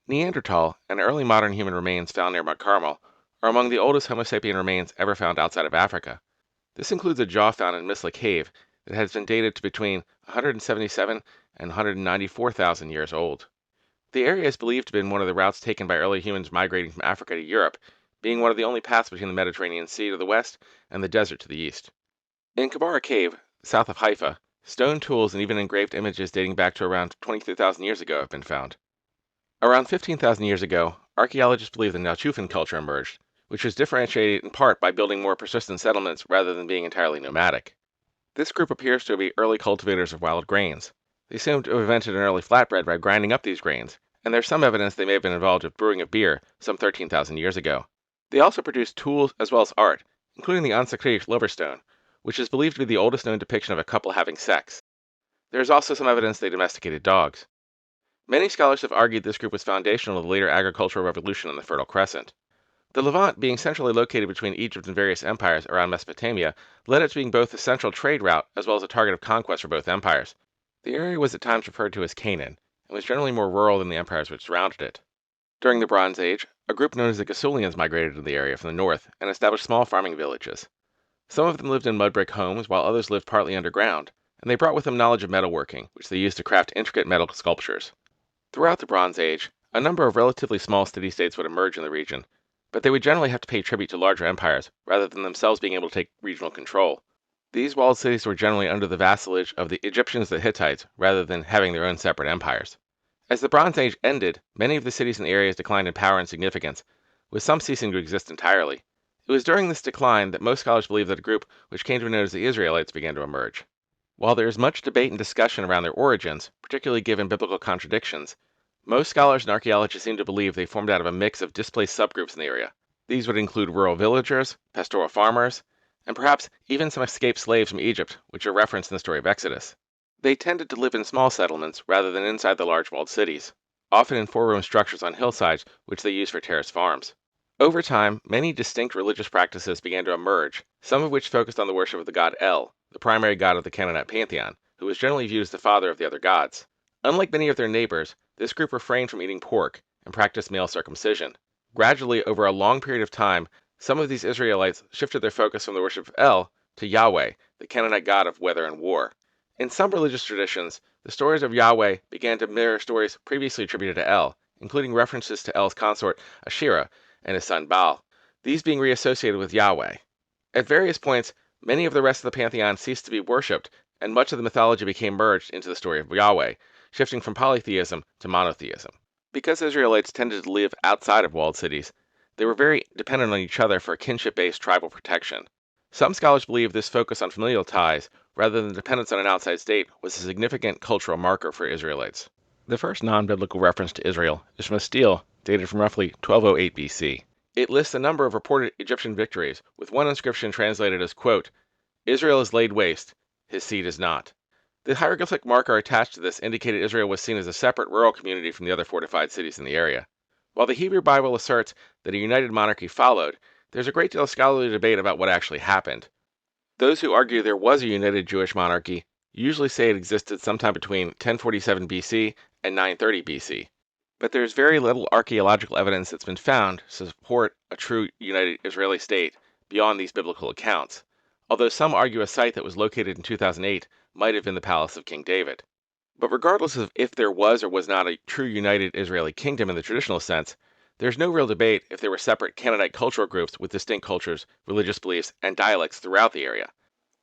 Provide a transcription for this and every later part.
Neanderthal and early modern human remains found near Mount Carmel are among the oldest Homo sapien remains ever found outside of Africa. This includes a jaw found in Misla Cave that has been dated to between 177 and 194,000 years old. The area is believed to have been one of the routes taken by early humans migrating from Africa to Europe, being one of the only paths between the Mediterranean Sea to the west and the desert to the east. In Kabara Cave, south of Haifa, stone tools and even engraved images dating back to around 23,000 years ago have been found. Around 15,000 years ago, archaeologists believe the Nachufan culture emerged, which was differentiated in part by building more persistent settlements rather than being entirely nomadic. This group appears to be early cultivators of wild grains. They seem to have invented an early flatbread by grinding up these grains, and there's some evidence they may have been involved with brewing of beer some 13,000 years ago. They also produced tools as well as art, including the Ansakri Loverstone, which is believed to be the oldest known depiction of a couple having sex. There is also some evidence they domesticated dogs. Many scholars have argued this group was foundational to the later agricultural revolution on the Fertile Crescent. The Levant, being centrally located between Egypt and various empires around Mesopotamia, led it to being both a central trade route as well as a target of conquest for both empires. The area was at times referred to as Canaan, and was generally more rural than the empires which surrounded it. During the Bronze Age, a group known as the Gasulians migrated to the area from the north and established small farming villages. Some of them lived in mud brick homes, while others lived partly underground, and they brought with them knowledge of metalworking, which they used to craft intricate metal sculptures. Throughout the Bronze Age, a number of relatively small city-states would emerge in the region, but they would generally have to pay tribute to larger empires rather than themselves being able to take regional control. These walled cities were generally under the vassalage of the Egyptians and the Hittites rather than having their own separate empires. As the Bronze Age ended, many of the cities in the areas declined in power and significance, with some ceasing to exist entirely. It was during this decline that most scholars believe that a group which came to be known as the Israelites began to emerge. While there is much debate and discussion around their origins, particularly given biblical contradictions, most scholars and archaeologists seem to believe they formed out of a mix of displaced subgroups in the area. These would include rural villagers, pastoral farmers, and perhaps even some escaped slaves from Egypt, which are referenced in the story of Exodus. They tended to live in small settlements rather than inside the large walled cities, often in four-room structures on hillsides which they used for terraced farms. Over time, many distinct religious practices began to emerge, some of which focused on the worship of the god El, the primary god of the Canaanite pantheon, who was generally viewed as the father of the other gods. Unlike many of their neighbors, this group refrained from eating pork and practiced male circumcision. Gradually, over a long period of time, some of these Israelites shifted their focus from the worship of El to Yahweh, the Canaanite god of weather and war. In some religious traditions, the stories of Yahweh began to mirror stories previously attributed to El, including references to El's consort Asherah and his son Baal, these being reassociated with Yahweh. At various points, many of the rest of the pantheon ceased to be worshipped, and much of the mythology became merged into the story of Yahweh, shifting from polytheism to monotheism. Because Israelites tended to live outside of walled cities, they were very dependent on each other for kinship-based tribal protection. Some scholars believe this focus on familial ties, rather than dependence on an outside state, was a significant cultural marker for Israelites. The first non-biblical reference to Israel is from a stele dated from roughly 1208 BC. It lists a number of reported Egyptian victories, with one inscription translated as, quote, "Israel is laid waste, his seed is not." The hieroglyphic marker attached to this indicated Israel was seen as a separate rural community from the other fortified cities in the area. While the Hebrew Bible asserts that a united monarchy followed, there's a great deal of scholarly debate about what actually happened. Those who argue there was a united Jewish monarchy usually say it existed sometime between 1047 BC and 930 BC. But there's very little archaeological evidence that's been found to support a true united Israeli state beyond these biblical accounts, although some argue a site that was located in 2008 might have been the palace of King David. But regardless of if there was or was not a true united Israeli kingdom in the traditional sense, there's no real debate if there were separate Canaanite cultural groups with distinct cultures, religious beliefs, and dialects throughout the area.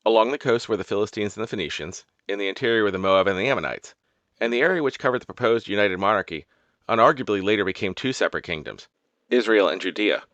Along the coast were the Philistines and the Phoenicians, in the interior were the Moab and the Ammonites, and the area which covered the proposed united monarchy unarguably later became two separate kingdoms, Israel and Judea.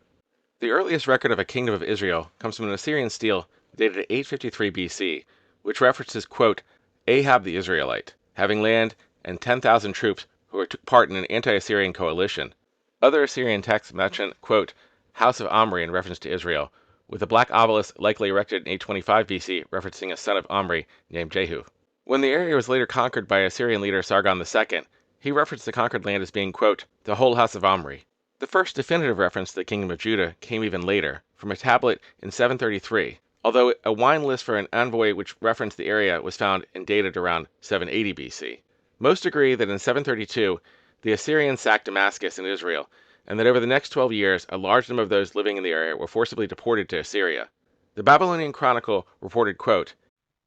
The earliest record of a kingdom of Israel comes from an Assyrian stele dated 853 BC, which references, quote, Ahab the Israelite, having land and 10,000 troops who took part in an anti-Assyrian coalition. Other Assyrian texts mention, quote, House of Omri in reference to Israel, with a black obelisk likely erected in 825 BC referencing a son of Omri named Jehu. When the area was later conquered by Assyrian leader Sargon II, he referenced the conquered land as being, quote, the whole house of Omri. The first definitive reference to the kingdom of Judah came even later, from a tablet in 733, although a wine list for an envoy which referenced the area was found and dated around 780 BC. Most agree that in 732, The Assyrians sacked Damascus in Israel, and that over the next 12 years, a large number of those living in the area were forcibly deported to Assyria. The Babylonian Chronicle reported, quote,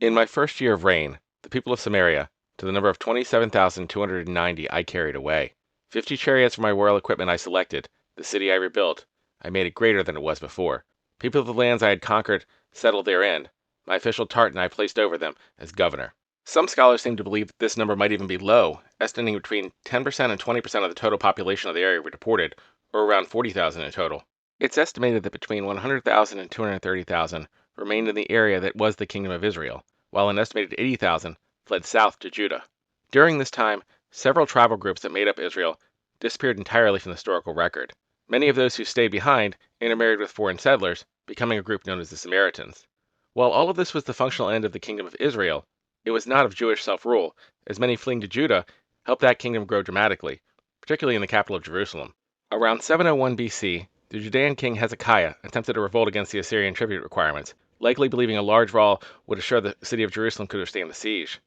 "In my first year of reign, the people of Samaria, to the number of 27,290, I carried away. 50 chariots for my royal equipment I selected. The city I rebuilt. I made it greater than it was before. People of the lands I had conquered settled therein. My official Tartan I placed over them as governor." Some scholars seem to believe that this number might even be low, estimating between 10% and 20% of the total population of the area were deported, or around 40,000 in total. It's estimated that between 100,000 and 230,000 remained in the area that was the Kingdom of Israel, while an estimated 80,000 fled south to Judah. During this time, several tribal groups that made up Israel disappeared entirely from the historical record. Many of those who stayed behind intermarried with foreign settlers, becoming a group known as the Samaritans. While all of this was the functional end of the Kingdom of Israel, it was not of Jewish self-rule, as many fleeing to Judah helped that kingdom grow dramatically, particularly in the capital of Jerusalem. Around 701 BC, the Judean king Hezekiah attempted a revolt against the Assyrian tribute requirements, likely believing a large wall would assure the city of Jerusalem could withstand the siege.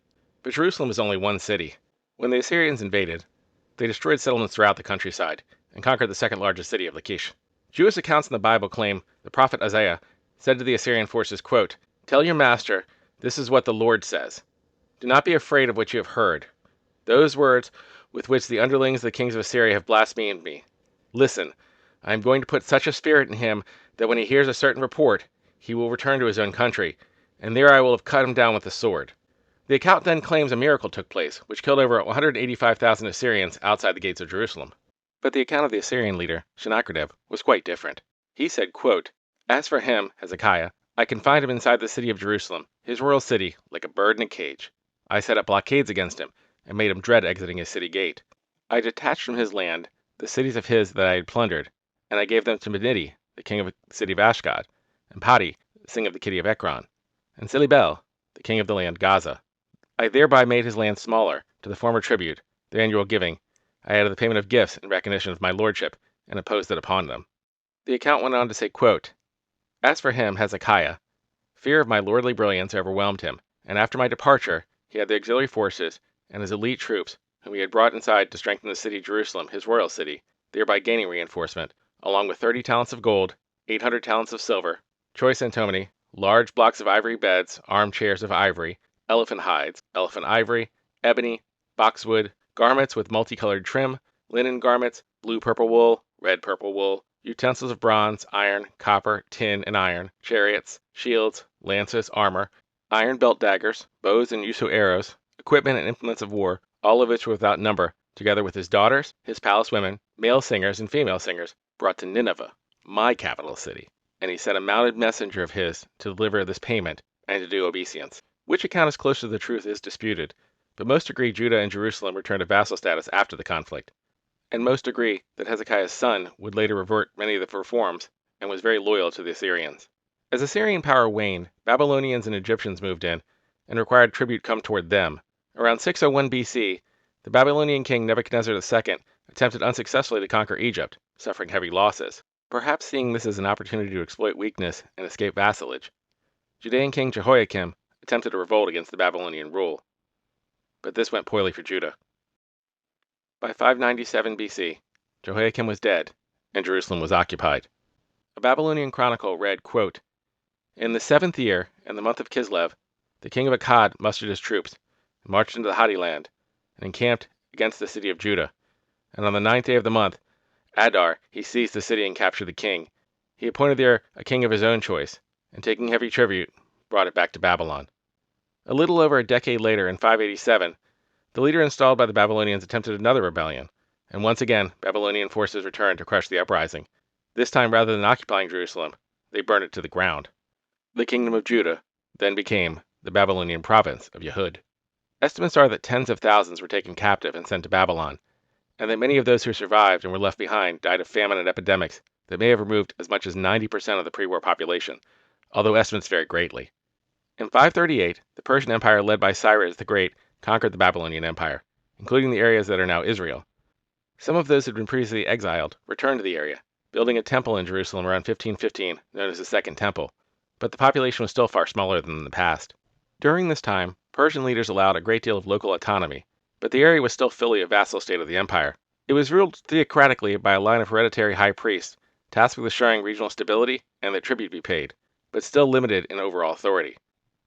But Jerusalem was only one city. When the Assyrians invaded, they destroyed settlements throughout the countryside and conquered the second largest city of Lachish. Jewish accounts in the Bible claim the prophet Isaiah said to the Assyrian forces, quote, "Tell your master, this is what the Lord says. Do not be afraid of what you have heard. Those words with which the underlings of the kings of Assyria have blasphemed me. Listen, I am going to put such a spirit in him that when he hears a certain report, he will return to his own country, and there I will have cut him down with the sword." The account then claims a miracle took place, which killed over 185,000 Assyrians outside the gates of Jerusalem. But the account of the Assyrian leader, Sennacherib, was quite different. He said, quote, "As for him, Hezekiah, I confined him inside the city of Jerusalem, his royal city, like a bird in a cage. I set up blockades against him, and made him dread exiting his city gate. I detached from his land the cities of his that I had plundered, and I gave them to Medidi, the king of the city of Ashdod, and Padi, the king of the city of Ekron, and Silibel, the king of the land Gaza. I thereby made his land smaller, to the former tribute, the annual giving. I added the payment of gifts in recognition of my lordship, and imposed it upon them." The account went on to say, quote, "As for him, Hezekiah, fear of my lordly brilliance overwhelmed him, and after my departure, he had the auxiliary forces and his elite troops, whom he had brought inside to strengthen the city of Jerusalem, his royal city, thereby gaining reinforcement, along with 30 talents of gold, 800 talents of silver, choice antimony, large blocks of ivory beds, armchairs of ivory, elephant hides, elephant ivory, ebony, boxwood, garments with multicolored trim, linen garments, blue-purple wool, red-purple wool, utensils of bronze, iron, copper, tin, and iron, chariots, shields, lances, armor, iron belt daggers, bows and Yuso arrows, equipment and implements of war, all of which were without number, together with his daughters, his palace women, male singers and female singers, brought to Nineveh, my capital city. And he sent a mounted messenger of his to deliver this payment and to do obeisance." Which account is closer to the truth is disputed, but most agree Judah and Jerusalem returned to vassal status after the conflict, and most agree that Hezekiah's son would later revert many of the reforms and was very loyal to the Assyrians. As Assyrian power waned, Babylonians and Egyptians moved in and required tribute come toward them. Around 601 BC, the Babylonian king Nebuchadnezzar II attempted unsuccessfully to conquer Egypt, suffering heavy losses, perhaps seeing this as an opportunity to exploit weakness and escape vassalage. Judean king Jehoiakim attempted a revolt against the Babylonian rule, but this went poorly for Judah. By 597 BC, Jehoiakim was dead, and Jerusalem was occupied. A Babylonian chronicle read, quote, "In the 7th year, in the month of Kislev, the king of Akkad mustered his troops, and marched into the Hatti land, and encamped against the city of Judah. And on the 9th day of the month, Adar, he seized the city and captured the king. He appointed there a king of his own choice, and taking heavy tribute, brought it back to Babylon." A little over a decade later, in 587, the leader installed by the Babylonians attempted another rebellion, and once again Babylonian forces returned to crush the uprising. This time, rather than occupying Jerusalem, they burned it to the ground. The kingdom of Judah then became the Babylonian province of Yehud. Estimates are that tens of thousands were taken captive and sent to Babylon, and that many of those who survived and were left behind died of famine and epidemics that may have removed as much as 90% of the pre-war population, although estimates vary greatly. In 538, the Persian Empire led by Cyrus the Great conquered the Babylonian Empire, including the areas that are now Israel. Some of those who had been previously exiled returned to the area, building a temple in Jerusalem around 1515 known as the Second Temple, but the population was still far smaller than in the past. During this time, Persian leaders allowed a great deal of local autonomy, but the area was still fully a vassal state of the empire, It was ruled theocratically by a line of hereditary high priests, tasked with assuring regional stability and that tribute be paid, but still limited in overall authority.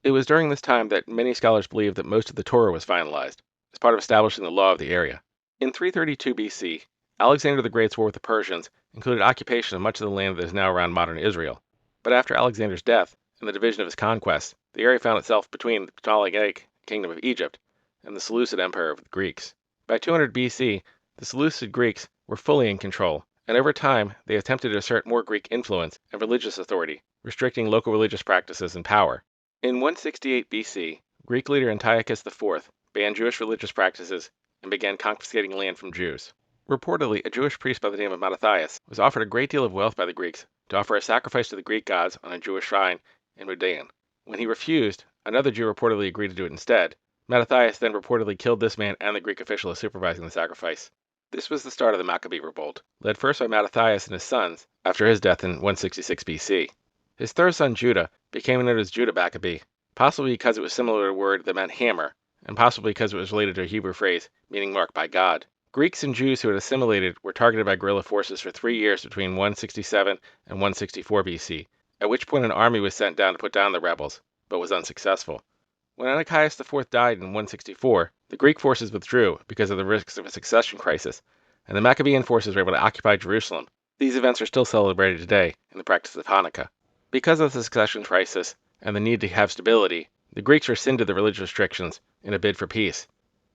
It was during this time that many scholars believe that most of the Torah was finalized, as part of establishing the law of the area. In 332 BC, Alexander the Great's war with the Persians included occupation of much of the land that is now around modern Israel. But after Alexander's death and the division of his conquests, the area found itself between the Ptolemaic kingdom of Egypt and the Seleucid Empire of the Greeks. By 200 BC, the Seleucid Greeks were fully in control, and over time they attempted to assert more Greek influence and religious authority, restricting local religious practices and power. In 168 BC, Greek leader Antiochus IV banned Jewish religious practices and began confiscating land from Jews. Reportedly, a Jewish priest by the name of Mattathias was offered a great deal of wealth by the Greeks to offer a sacrifice to the Greek gods on a Jewish shrine in Judaean. When he refused, another Jew reportedly agreed to do it instead. Mattathias then reportedly killed this man and the Greek official supervising the sacrifice. This was the start of the Maccabean Revolt, led first by Mattathias and his sons after his death in 166 BC. His third son, Judah, became known as Judah Maccabee, possibly because it was similar to a word that meant hammer, and possibly because it was related to a Hebrew phrase meaning marked by God. Greeks and Jews who had assimilated were targeted by guerrilla forces for 3 years between 167 and 164 BC, at which point an army was sent down to put down the rebels, but was unsuccessful. When Antiochus IV died in 164, the Greek forces withdrew because of the risks of a succession crisis, and the Maccabean forces were able to occupy Jerusalem. These events are still celebrated today in the practice of Hanukkah. Because of the succession crisis and the need to have stability, the Greeks rescinded the religious restrictions in a bid for peace.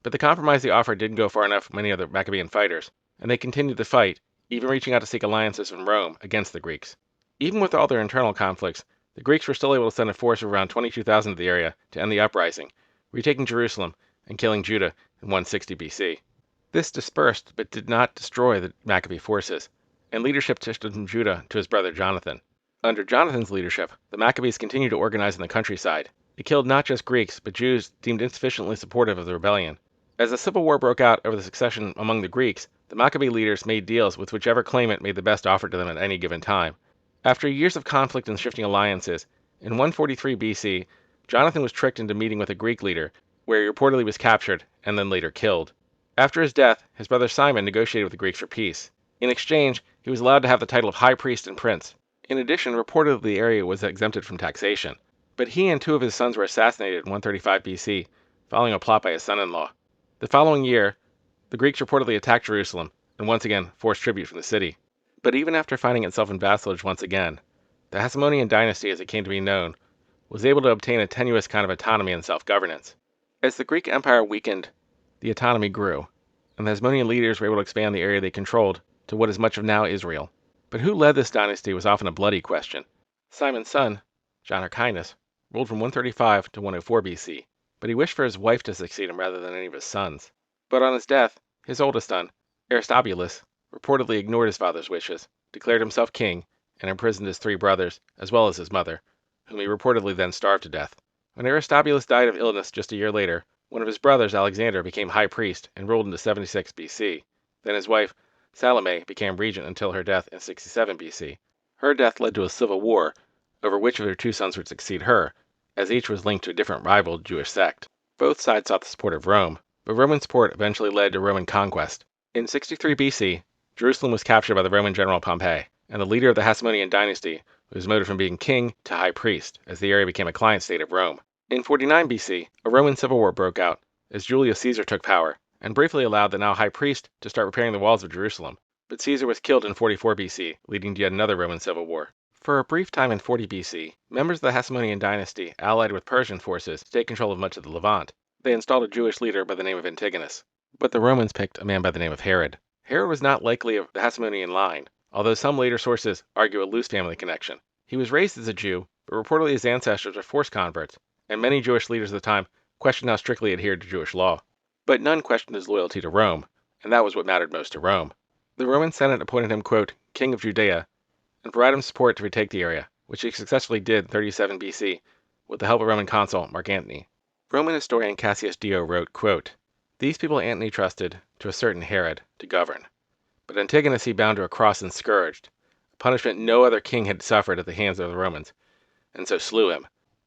But the compromise they offered didn't go far enough for many other Maccabean fighters, and they continued to fight, even reaching out to seek alliances from Rome against the Greeks. Even with all their internal conflicts, the Greeks were still able to send a force of around 22,000 to the area to end the uprising, retaking Jerusalem and killing Judah in 160 BC. This dispersed but did not destroy the Maccabee forces, and leadership shifted from Judah to his brother Jonathan. Under Jonathan's leadership, the Maccabees continued to organize in the countryside. They killed not just Greeks, but Jews deemed insufficiently supportive of the rebellion. As a civil war broke out over the succession among the Greeks, the Maccabee leaders made deals with whichever claimant made the best offer to them at any given time. After years of conflict and shifting alliances, in 143 BC, Jonathan was tricked into meeting with a Greek leader, where he reportedly was captured and then later killed. After his death, his brother Simon negotiated with the Greeks for peace. In exchange, he was allowed to have the title of high priest and prince. In addition, reportedly the area was exempted from taxation. But he and 2 of his sons were assassinated in 135 BC, following a plot by his son-in-law. The following year, the Greeks reportedly attacked Jerusalem, and once again forced tribute from the city. But even after finding itself in vassalage once again, the Hasmonean dynasty, as it came to be known, was able to obtain a tenuous kind of autonomy and self-governance. As the Greek Empire weakened, the autonomy grew, and the Hasmonean leaders were able to expand the area they controlled to what is much of now Israel. But who led this dynasty was often a bloody question. Simon's son, John Hyrcanus, ruled from 135 to 104 BC, but he wished for his wife to succeed him rather than any of his sons. But on his death, his oldest son, Aristobulus, reportedly ignored his father's wishes, declared himself king, and imprisoned his 3 brothers, as well as his mother, whom he reportedly then starved to death. When Aristobulus died of illness just a year later, one of his brothers, Alexander, became high priest and ruled into 76 BC. Then his wife, Salome, became regent until her death in 67 BC. Her death led to a civil war over which of her 2 sons would succeed her, as each was linked to a different rival Jewish sect. Both sides sought the support of Rome, but Roman support eventually led to Roman conquest. In 63 BC, Jerusalem was captured by the Roman general Pompey, and the leader of the Hasmonean dynasty was moved from being king to high priest, as the area became a client state of Rome. In 49 BC, a Roman civil war broke out, as Julius Caesar took power, and briefly allowed the now high priest to start repairing the walls of Jerusalem. But Caesar was killed in 44 BC, leading to yet another Roman civil war. For a brief time in 40 BC, members of the Hasmonean dynasty allied with Persian forces to take control of much of the Levant. They installed a Jewish leader by the name of Antigonus, but the Romans picked a man by the name of Herod. Herod was not likely of the Hasmonean line, although some later sources argue a loose family connection. He was raised as a Jew, but reportedly his ancestors were forced converts, and many Jewish leaders of the time questioned how strictly he adhered to Jewish law. But none questioned his loyalty to Rome, and that was what mattered most to Rome. The Roman Senate appointed him, quote, King of Judea, and provided him support to retake the area, which he successfully did in 37 BC with the help of Roman consul Mark Antony. Roman historian Cassius Dio wrote, quote, These people Antony trusted to a certain Herod to govern, but Antigonus he bound to a cross and scourged, a punishment no other king had suffered at the hands of the Romans, and so slew him.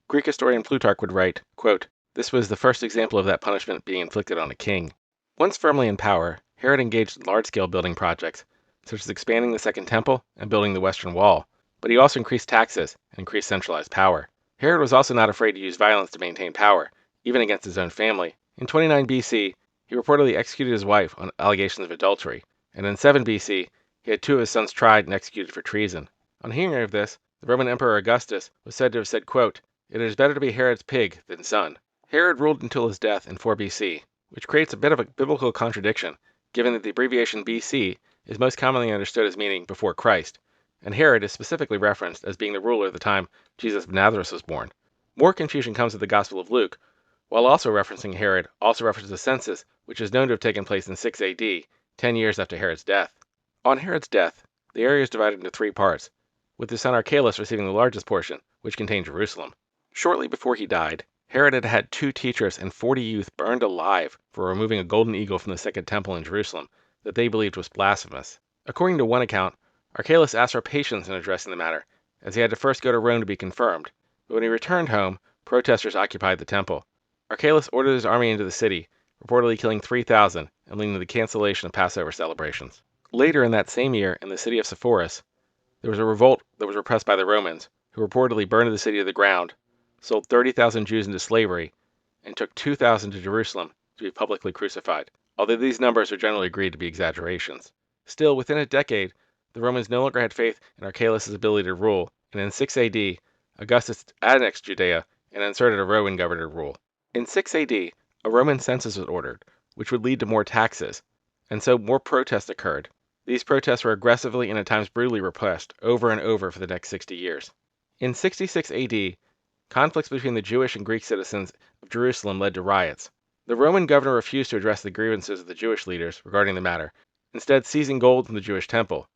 Greek historian Plutarch would write, quote, This was the first example of that punishment being inflicted on a king. Once firmly in power, Herod engaged in large-scale building projects, such as expanding the Second Temple and building the Western Wall, but he also increased taxes and increased centralized power. Herod was also not afraid to use violence to maintain power, even against his own family. In 29 BC, he reportedly executed his wife on allegations of adultery, and in 7 BC, he had 2 of his sons tried and executed for treason. On hearing of this, the Roman Emperor Augustus was said to have said, quote, "It is better to be Herod's pig than son." Herod ruled until his death in 4 BC, which creates a bit of a biblical contradiction, given that the abbreviation BC is most commonly understood as meaning before Christ, and Herod is specifically referenced as being the ruler at the time Jesus of Nazareth was born. More confusion comes with the Gospel of Luke, while also referencing Herod, also references the census, which is known to have taken place in 6 AD, 10 years after Herod's death. On Herod's death, the area is divided into 3 parts, with his son Archelaus receiving the largest portion, which contained Jerusalem. Shortly before he died, Herod had had 2 teachers and 40 youth burned alive for removing a golden eagle from the Second Temple in Jerusalem that they believed was blasphemous. According to one account, Archelaus asked for patience in addressing the matter, as he had to first go to Rome to be confirmed, but when he returned home, protesters occupied the temple. Archelaus ordered his army into the city, reportedly killing 3,000 and leading to the cancellation of Passover celebrations. Later in that same year, in the city of Sepphoris, there was a revolt that was repressed by the Romans, who reportedly burned the city to the ground, sold 30,000 Jews into slavery, and took 2,000 to Jerusalem to be publicly crucified, although these numbers are generally agreed to be exaggerations. Still, within a decade, the Romans no longer had faith in Archelaus' ability to rule, and in 6 AD, Augustus annexed Judea and inserted a Roman governor rule. In 6 AD, a Roman census was ordered, which would lead to more taxes, and so more protests occurred. These protests were aggressively and at times brutally repressed over and over for the next 60 years. In 66 AD, conflicts between the Jewish and Greek citizens of Jerusalem led to riots. The Roman governor refused to address the grievances of the Jewish leaders regarding the matter, instead seizing gold from the Jewish temple.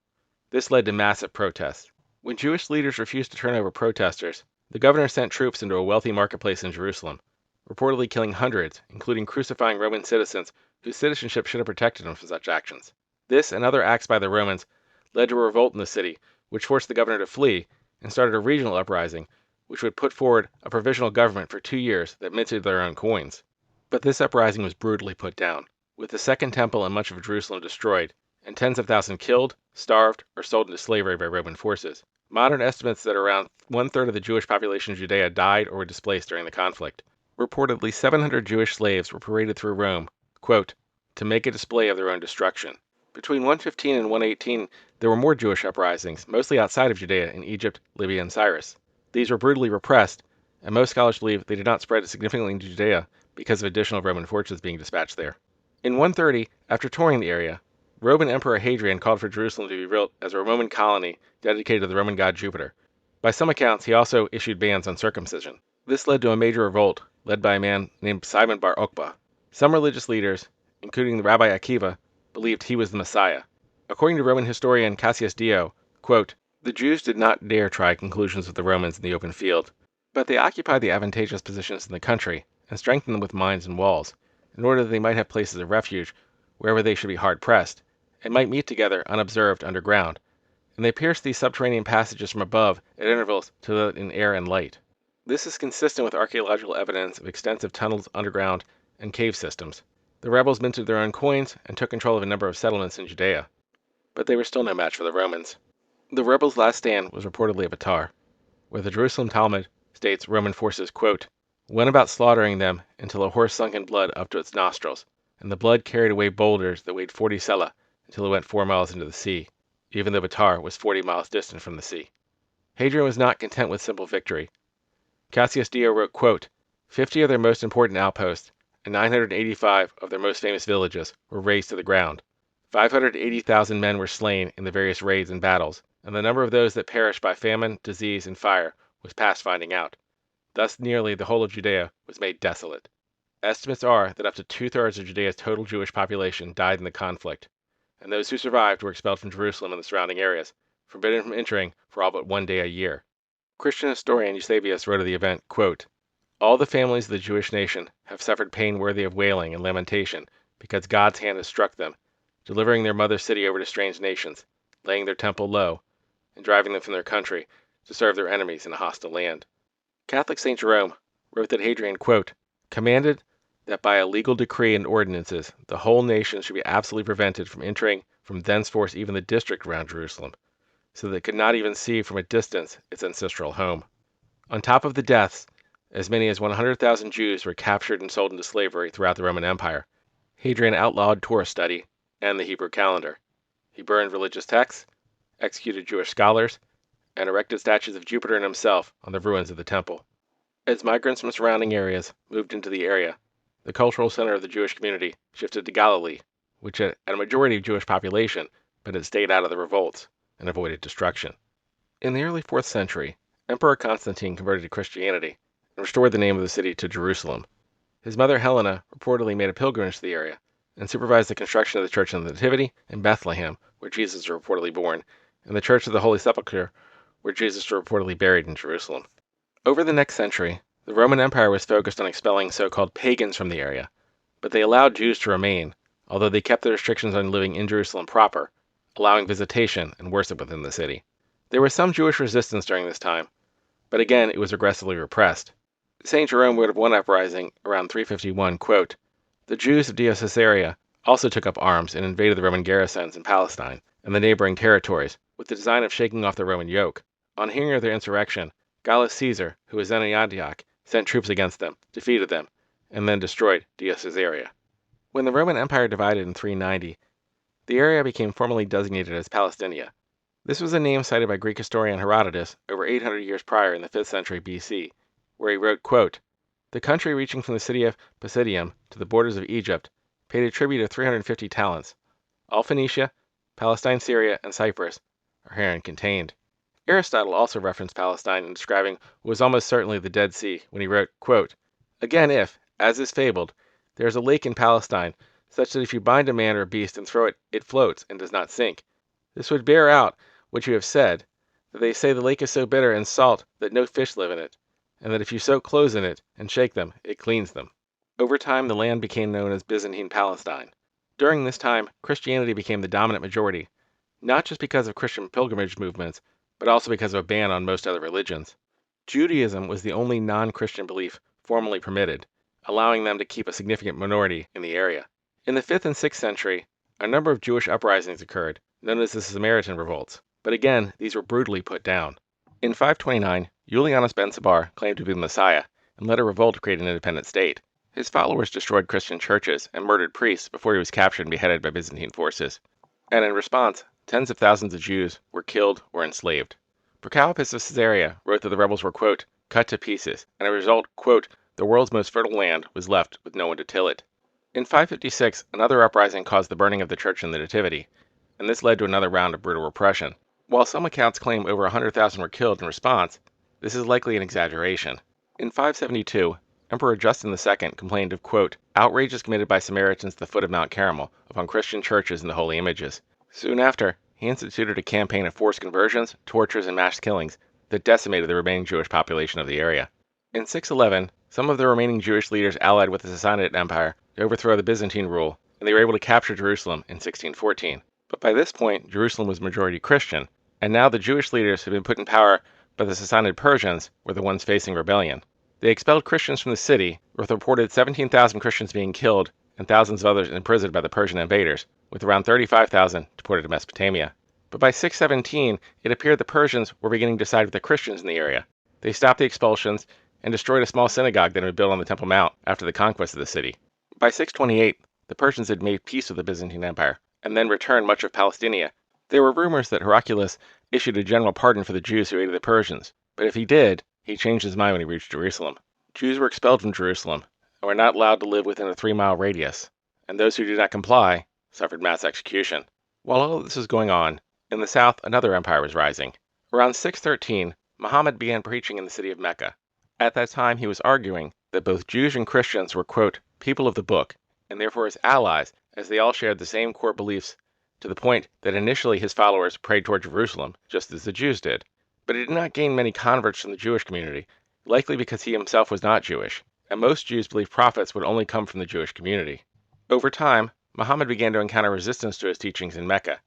This led to massive protests. When Jewish leaders refused to turn over protesters, the governor sent troops into a wealthy marketplace in Jerusalem, reportedly killing hundreds, including crucifying Roman citizens whose citizenship should have protected them from such actions. This and other acts by the Romans led to a revolt in the city, which forced the governor to flee and started a regional uprising, which would put forward a provisional government for 2 years that minted their own coins. But this uprising was brutally put down, with the Second Temple and much of Jerusalem destroyed, and tens of thousands killed, starved, or sold into slavery by Roman forces. Modern estimates that around 1/3 of the Jewish population of Judea died or were displaced during the conflict. Reportedly, 700 Jewish slaves were paraded through Rome, quote, to make a display of their own destruction. Between 115 and 118, there were more Jewish uprisings, mostly outside of Judea in Egypt, Libya, and Cyrus. These were brutally repressed, and most scholars believe they did not spread significantly into Judea because of additional Roman forces being dispatched there. In 130, after touring the area, Roman Emperor Hadrian called for Jerusalem to be built as a Roman colony dedicated to the Roman god Jupiter. By some accounts, he also issued bans on circumcision. This led to a major revolt, led by a man named Simon Bar Kokhba. Some religious leaders, including the Rabbi Akiva, believed he was the Messiah. According to Roman historian Cassius Dio, quote, the Jews did not dare try conclusions with the Romans in the open field, but they occupied the advantageous positions in the country and strengthened them with mines and walls, in order that they might have places of refuge wherever they should be hard-pressed, and might meet together unobserved underground, and they pierced these subterranean passages from above at intervals to let in air and light. This is consistent with archaeological evidence of extensive tunnels underground and cave systems. The rebels minted their own coins and took control of a number of settlements in Judea, but they were still no match for the Romans. The rebels' last stand was reportedly at Batar, where the Jerusalem Talmud states Roman forces, quote, went about slaughtering them until a horse sunk in blood up to its nostrils, and the blood carried away boulders that weighed 40 sella until it went 4 miles into the sea, even though Batar was 40 miles distant from the sea. Hadrian was not content with simple victory. Cassius Dio wrote, quote, 50 of their most important outposts and 985 of their most famous villages were razed to the ground. 580,000 men were slain in the various raids and battles, and the number of those that perished by famine, disease, and fire was past finding out. Thus nearly the whole of Judea was made desolate. Estimates are that up to 2/3 of Judea's total Jewish population died in the conflict, and those who survived were expelled from Jerusalem and the surrounding areas, forbidden from entering for all but 1 day a year. Christian historian Eusebius wrote of the event, quote, all the families of the Jewish nation have suffered pain worthy of wailing and lamentation, because God's hand has struck them, delivering their mother city over to strange nations, laying their temple low, and driving them from their country to serve their enemies in a hostile land. Catholic St. Jerome wrote that Hadrian, quote, commanded that by a legal decree and ordinances, the whole nation should be absolutely prevented from entering from thenceforth even the district around Jerusalem, so that it could not even see from a distance its ancestral home. On top of the deaths, as many as 100,000 Jews were captured and sold into slavery throughout the Roman Empire. Hadrian outlawed Torah study and the Hebrew calendar. He burned religious texts, executed Jewish scholars, and erected statues of Jupiter and himself on the ruins of the temple. As migrants from surrounding areas moved into the area, the cultural center of the Jewish community shifted to Galilee, which had a majority of Jewish population, but had stayed out of the revolts and avoided destruction. In the early 4th century, Emperor Constantine converted to Christianity and restored the name of the city to Jerusalem. His mother Helena reportedly made a pilgrimage to the area and supervised the construction of the Church of the Nativity in Bethlehem, where Jesus was reportedly born, and the Church of the Holy Sepulchre, where Jesus was reportedly buried in Jerusalem. Over the next century, the Roman Empire was focused on expelling so-called pagans from the area, but they allowed Jews to remain, although they kept the restrictions on living in Jerusalem proper, allowing visitation and worship within the city. There was some Jewish resistance during this time, but again it was aggressively repressed. St. Jerome wrote of one uprising around 351, quote, "The Jews of Caesarea also took up arms and invaded the Roman garrisons in Palestine and the neighboring territories, with the design of shaking off the Roman yoke. On hearing of their insurrection, Gallus Caesar, who was then in Antioch, sent troops against them, defeated them, and then destroyed Caesarea." When the Roman Empire divided in 390, the area became formally designated as Palestinia. This was a name cited by Greek historian Herodotus over 800 years prior in the 5th century BC, where he wrote, quote, "The country reaching from the city of Pisidium to the borders of Egypt paid a tribute of 350 talents. All Phoenicia, Palestine, Syria, and Cyprus are herein contained." Aristotle also referenced Palestine in describing what was almost certainly the Dead Sea when he wrote, quote, "Again if, as is fabled, there is a lake in Palestine, such that if you bind a man or a beast and throw it, it floats and does not sink. This would bear out what you have said, that they say the lake is so bitter and salt that no fish live in it, and that if you soak clothes in it and shake them, it cleans them." Over time, the land became known as Byzantine Palestine. During this time, Christianity became the dominant majority, not just because of Christian pilgrimage movements, but also because of a ban on most other religions. Judaism was the only non-Christian belief formally permitted, allowing them to keep a significant minority in the area. In the 5th and 6th century, a number of Jewish uprisings occurred, known as the Samaritan Revolts, but again, these were brutally put down. In 529, Julianus ben Sabbar claimed to be the Messiah and led a revolt to create an independent state. His followers destroyed Christian churches and murdered priests before he was captured and beheaded by Byzantine forces. And in response, tens of thousands of Jews were killed or enslaved. Procopius of Caesarea wrote that the rebels were, quote, "cut to pieces, and as a result, quote, the world's most fertile land was left with no one to till it." In 556, another uprising caused the burning of the Church in the Nativity, and this led to another round of brutal repression. While some accounts claim over 100,000 were killed in response, this is likely an exaggeration. In 572, Emperor Justin II complained of, quote, "outrages committed by Samaritans at the foot of Mount Carmel upon Christian churches and the holy images." Soon after, he instituted a campaign of forced conversions, tortures, and mass killings that decimated the remaining Jewish population of the area. In 611, some of the remaining Jewish leaders allied with the Sassanid Empire to overthrow the Byzantine rule, and they were able to capture Jerusalem in 1614. But by this point, Jerusalem was majority Christian, and now the Jewish leaders who had been put in power by the Sassanid Persians were the ones facing rebellion. They expelled Christians from the city, with reported 17,000 Christians being killed and thousands of others imprisoned by the Persian invaders, with around 35,000 deported to Mesopotamia. But by 617, it appeared the Persians were beginning to side with the Christians in the area. They stopped the expulsions and destroyed a small synagogue that had been built on the Temple Mount after the conquest of the city. By 628, the Persians had made peace with the Byzantine Empire, and then returned much of Palestina. There were rumors that Heraclius issued a general pardon for the Jews who aided the Persians, but if he did, he changed his mind when he reached Jerusalem. Jews were expelled from Jerusalem and were not allowed to live within a 3-mile radius, and those who did not comply suffered mass execution. While all of this was going on, in the south another empire was rising. Around 613, Muhammad began preaching in the city of Mecca. At that time he was arguing that both Jews and Christians were, quote, people of the book, and therefore his allies, as they all shared the same core beliefs, to the point that initially his followers prayed toward Jerusalem, just as the Jews did. But he did not gain many converts from the Jewish community, likely because he himself was not Jewish, and most Jews believed prophets would only come from the Jewish community. Over time, Muhammad began to encounter resistance to his teachings in Mecca,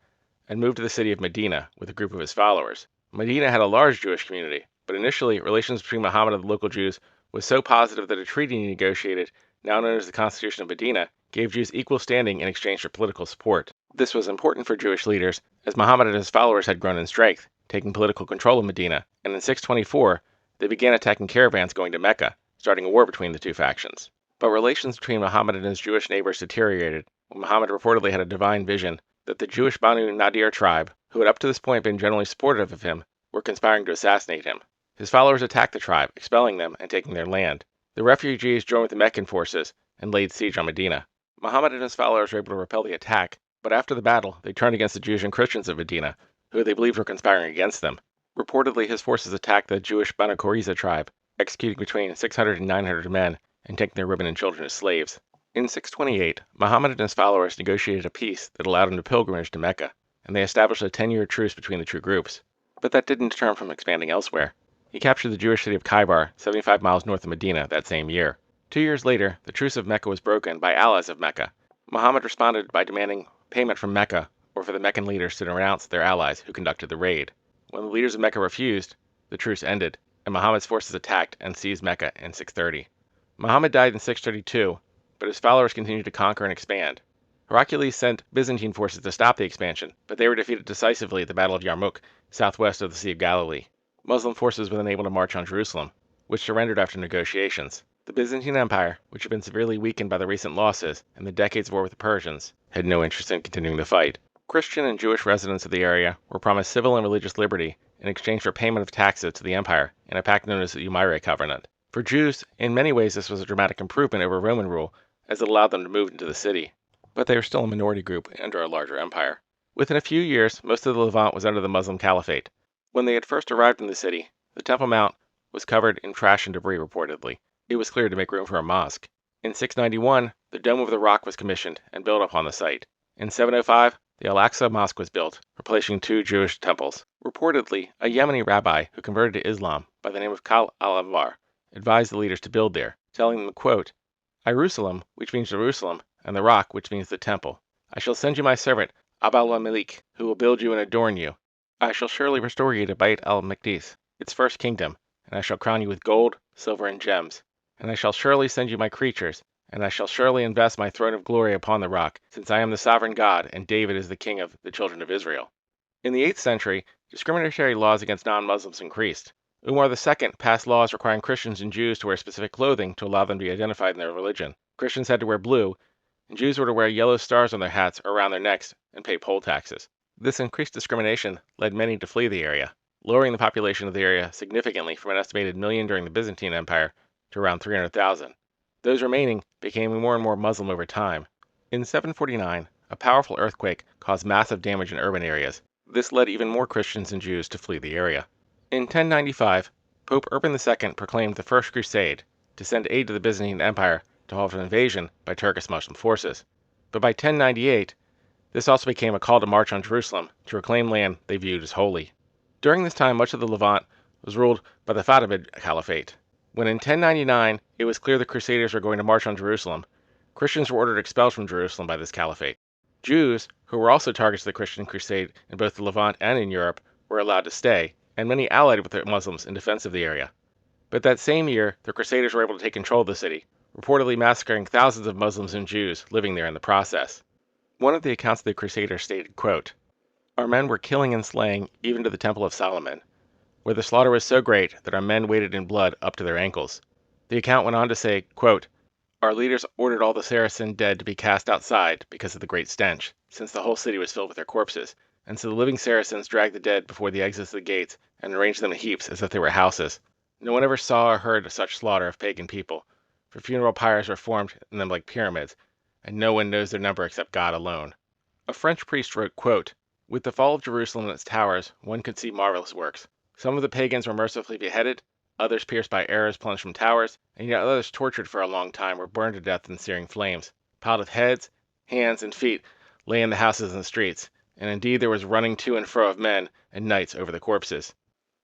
and moved to the city of Medina with a group of his followers. Medina had a large Jewish community, but initially relations between Muhammad and the local Jews was so positive that a treaty he negotiated now known as the Constitution of Medina, gave Jews equal standing in exchange for political support. This was important for Jewish leaders, as Muhammad and his followers had grown in strength, taking political control of Medina, and in 624, they began attacking caravans going to Mecca, starting a war between the two factions. But relations between Muhammad and his Jewish neighbors deteriorated when Muhammad reportedly had a divine vision that the Jewish Banu Nadir tribe, who had up to this point been generally supportive of him, were conspiring to assassinate him. His followers attacked the tribe, expelling them and taking their land. The refugees joined with the Meccan forces and laid siege on Medina. Muhammad and his followers were able to repel the attack, but after the battle, they turned against the Jews and Christians of Medina, who they believed were conspiring against them. Reportedly, his forces attacked the Jewish Banu Qurayza tribe, executing between 600 and 900 men and taking their women and children as slaves. In 628, Muhammad and his followers negotiated a peace that allowed him to pilgrimage to Mecca, and they established a 10-year truce between the two groups. But that didn't deter him from expanding elsewhere. He captured the Jewish city of Khaybar, 75 miles north of Medina, that same year. 2 years later, the truce of Mecca was broken by allies of Mecca. Muhammad responded by demanding payment from Mecca, or for the Meccan leaders to denounce their allies who conducted the raid. When the leaders of Mecca refused, the truce ended, and Muhammad's forces attacked and seized Mecca in 630. Muhammad died in 632, but his followers continued to conquer and expand. Heraclius sent Byzantine forces to stop the expansion, but they were defeated decisively at the Battle of Yarmouk, southwest of the Sea of Galilee. Muslim forces were then able to march on Jerusalem, which surrendered after negotiations. The Byzantine Empire, which had been severely weakened by the recent losses and the decades of war with the Persians, had no interest in continuing the fight. Christian and Jewish residents of the area were promised civil and religious liberty in exchange for payment of taxes to the empire in a pact known as the Umayyad Covenant. For Jews, in many ways this was a dramatic improvement over Roman rule, as it allowed them to move into the city. But they were still a minority group under a larger empire. Within a few years, most of the Levant was under the Muslim Caliphate. When they had first arrived in the city, the Temple Mount was covered in trash and debris reportedly. It was cleared to make room for a mosque. In 691, the Dome of the Rock was commissioned and built upon the site. In 705, the Al-Aqsa Mosque was built, replacing 2 Jewish temples. Reportedly, a Yemeni rabbi who converted to Islam by the name of Khal al-Anvar advised the leaders to build there, telling them, quote, Jerusalem, which means Jerusalem, and the rock, which means the temple. I shall send you my servant, Abd al-Malik, who will build you and adorn you. I shall surely restore you to Bayt al-Maqdis, its first kingdom, and I shall crown you with gold, silver, and gems. And I shall surely send you my creatures, and I shall surely invest my throne of glory upon the rock, since I am the sovereign God, and David is the king of the children of Israel. In the 8th century, discriminatory laws against non-Muslims increased. Umar II passed laws requiring Christians and Jews to wear specific clothing to allow them to be identified in their religion. Christians had to wear blue, and Jews were to wear yellow stars on their hats or around their necks and pay poll taxes. This increased discrimination led many to flee the area, lowering the population of the area significantly from an estimated million during the Byzantine Empire to around 300,000. Those remaining became more and more Muslim over time. In 749, a powerful earthquake caused massive damage in urban areas. This led even more Christians and Jews to flee the area. In 1095, Pope Urban II proclaimed the First Crusade to send aid to the Byzantine Empire to halt an invasion by Turkish Muslim forces. But by 1098, this also became a call to march on Jerusalem to reclaim land they viewed as holy. During this time, much of the Levant was ruled by the Fatimid Caliphate. When in 1099 it was clear the Crusaders were going to march on Jerusalem, Christians were ordered expelled from Jerusalem by this caliphate. Jews, who were also targets of the Christian crusade in both the Levant and in Europe, were allowed to stay, and many allied with the Muslims in defense of the area. But that same year, the Crusaders were able to take control of the city, reportedly massacring thousands of Muslims and Jews living there in the process. One of the accounts of the Crusaders stated, quote, Our men were killing and slaying even to the Temple of Solomon, where the slaughter was so great that our men waded in blood up to their ankles. The account went on to say, quote, Our leaders ordered all the Saracen dead to be cast outside because of the great stench, since the whole city was filled with their corpses, and so the living Saracens dragged the dead before the exits of the gates and arranged them in heaps as if they were houses. No one ever saw or heard of such slaughter of pagan people, for funeral pyres were formed in them like pyramids, and no one knows their number except God alone. A French priest wrote, quote, With the fall of Jerusalem and its towers, one could see marvelous works. Some of the pagans were mercifully beheaded, others pierced by arrows plunged from towers, and yet others tortured for a long time were burned to death in searing flames. Piled of heads, hands, and feet lay in the houses and the streets, and indeed there was running to and fro of men and knights over the corpses.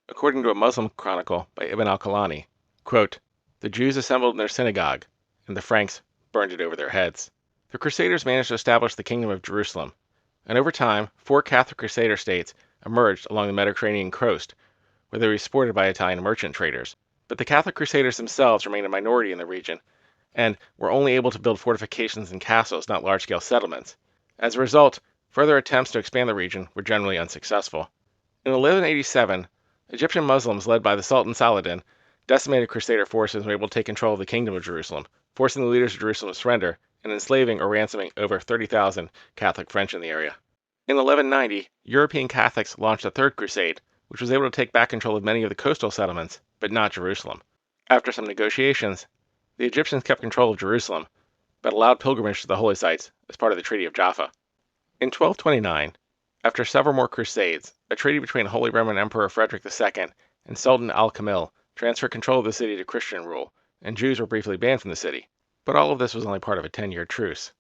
According to a Muslim chronicle by Ibn al-Kalani, quote, The Jews assembled in their synagogue, and the Franks burned it over their heads. The Crusaders managed to establish the Kingdom of Jerusalem, and over time, 4 Catholic Crusader states emerged along the Mediterranean coast, where they were supported by Italian merchant traders. But the Catholic Crusaders themselves remained a minority in the region, and were only able to build fortifications and castles, not large-scale settlements. As a result, further attempts to expand the region were generally unsuccessful. In 1187, Egyptian Muslims led by the Sultan Saladin decimated Crusader forces and were able to take control of the Kingdom of Jerusalem, forcing the leaders of Jerusalem to surrender and enslaving or ransoming over 30,000 Catholic French in the area. In 1190, European Catholics launched a Third Crusade, which was able to take back control of many of the coastal settlements, but not Jerusalem. After some negotiations, the Egyptians kept control of Jerusalem, but allowed pilgrimage to the holy sites as part of the Treaty of Jaffa. In 1229, after several more crusades, a treaty between Holy Roman Emperor Frederick II and Sultan al-Kamil transferred control of the city to Christian rule, and Jews were briefly banned from the city. But all of this was only part of a 10-year truce.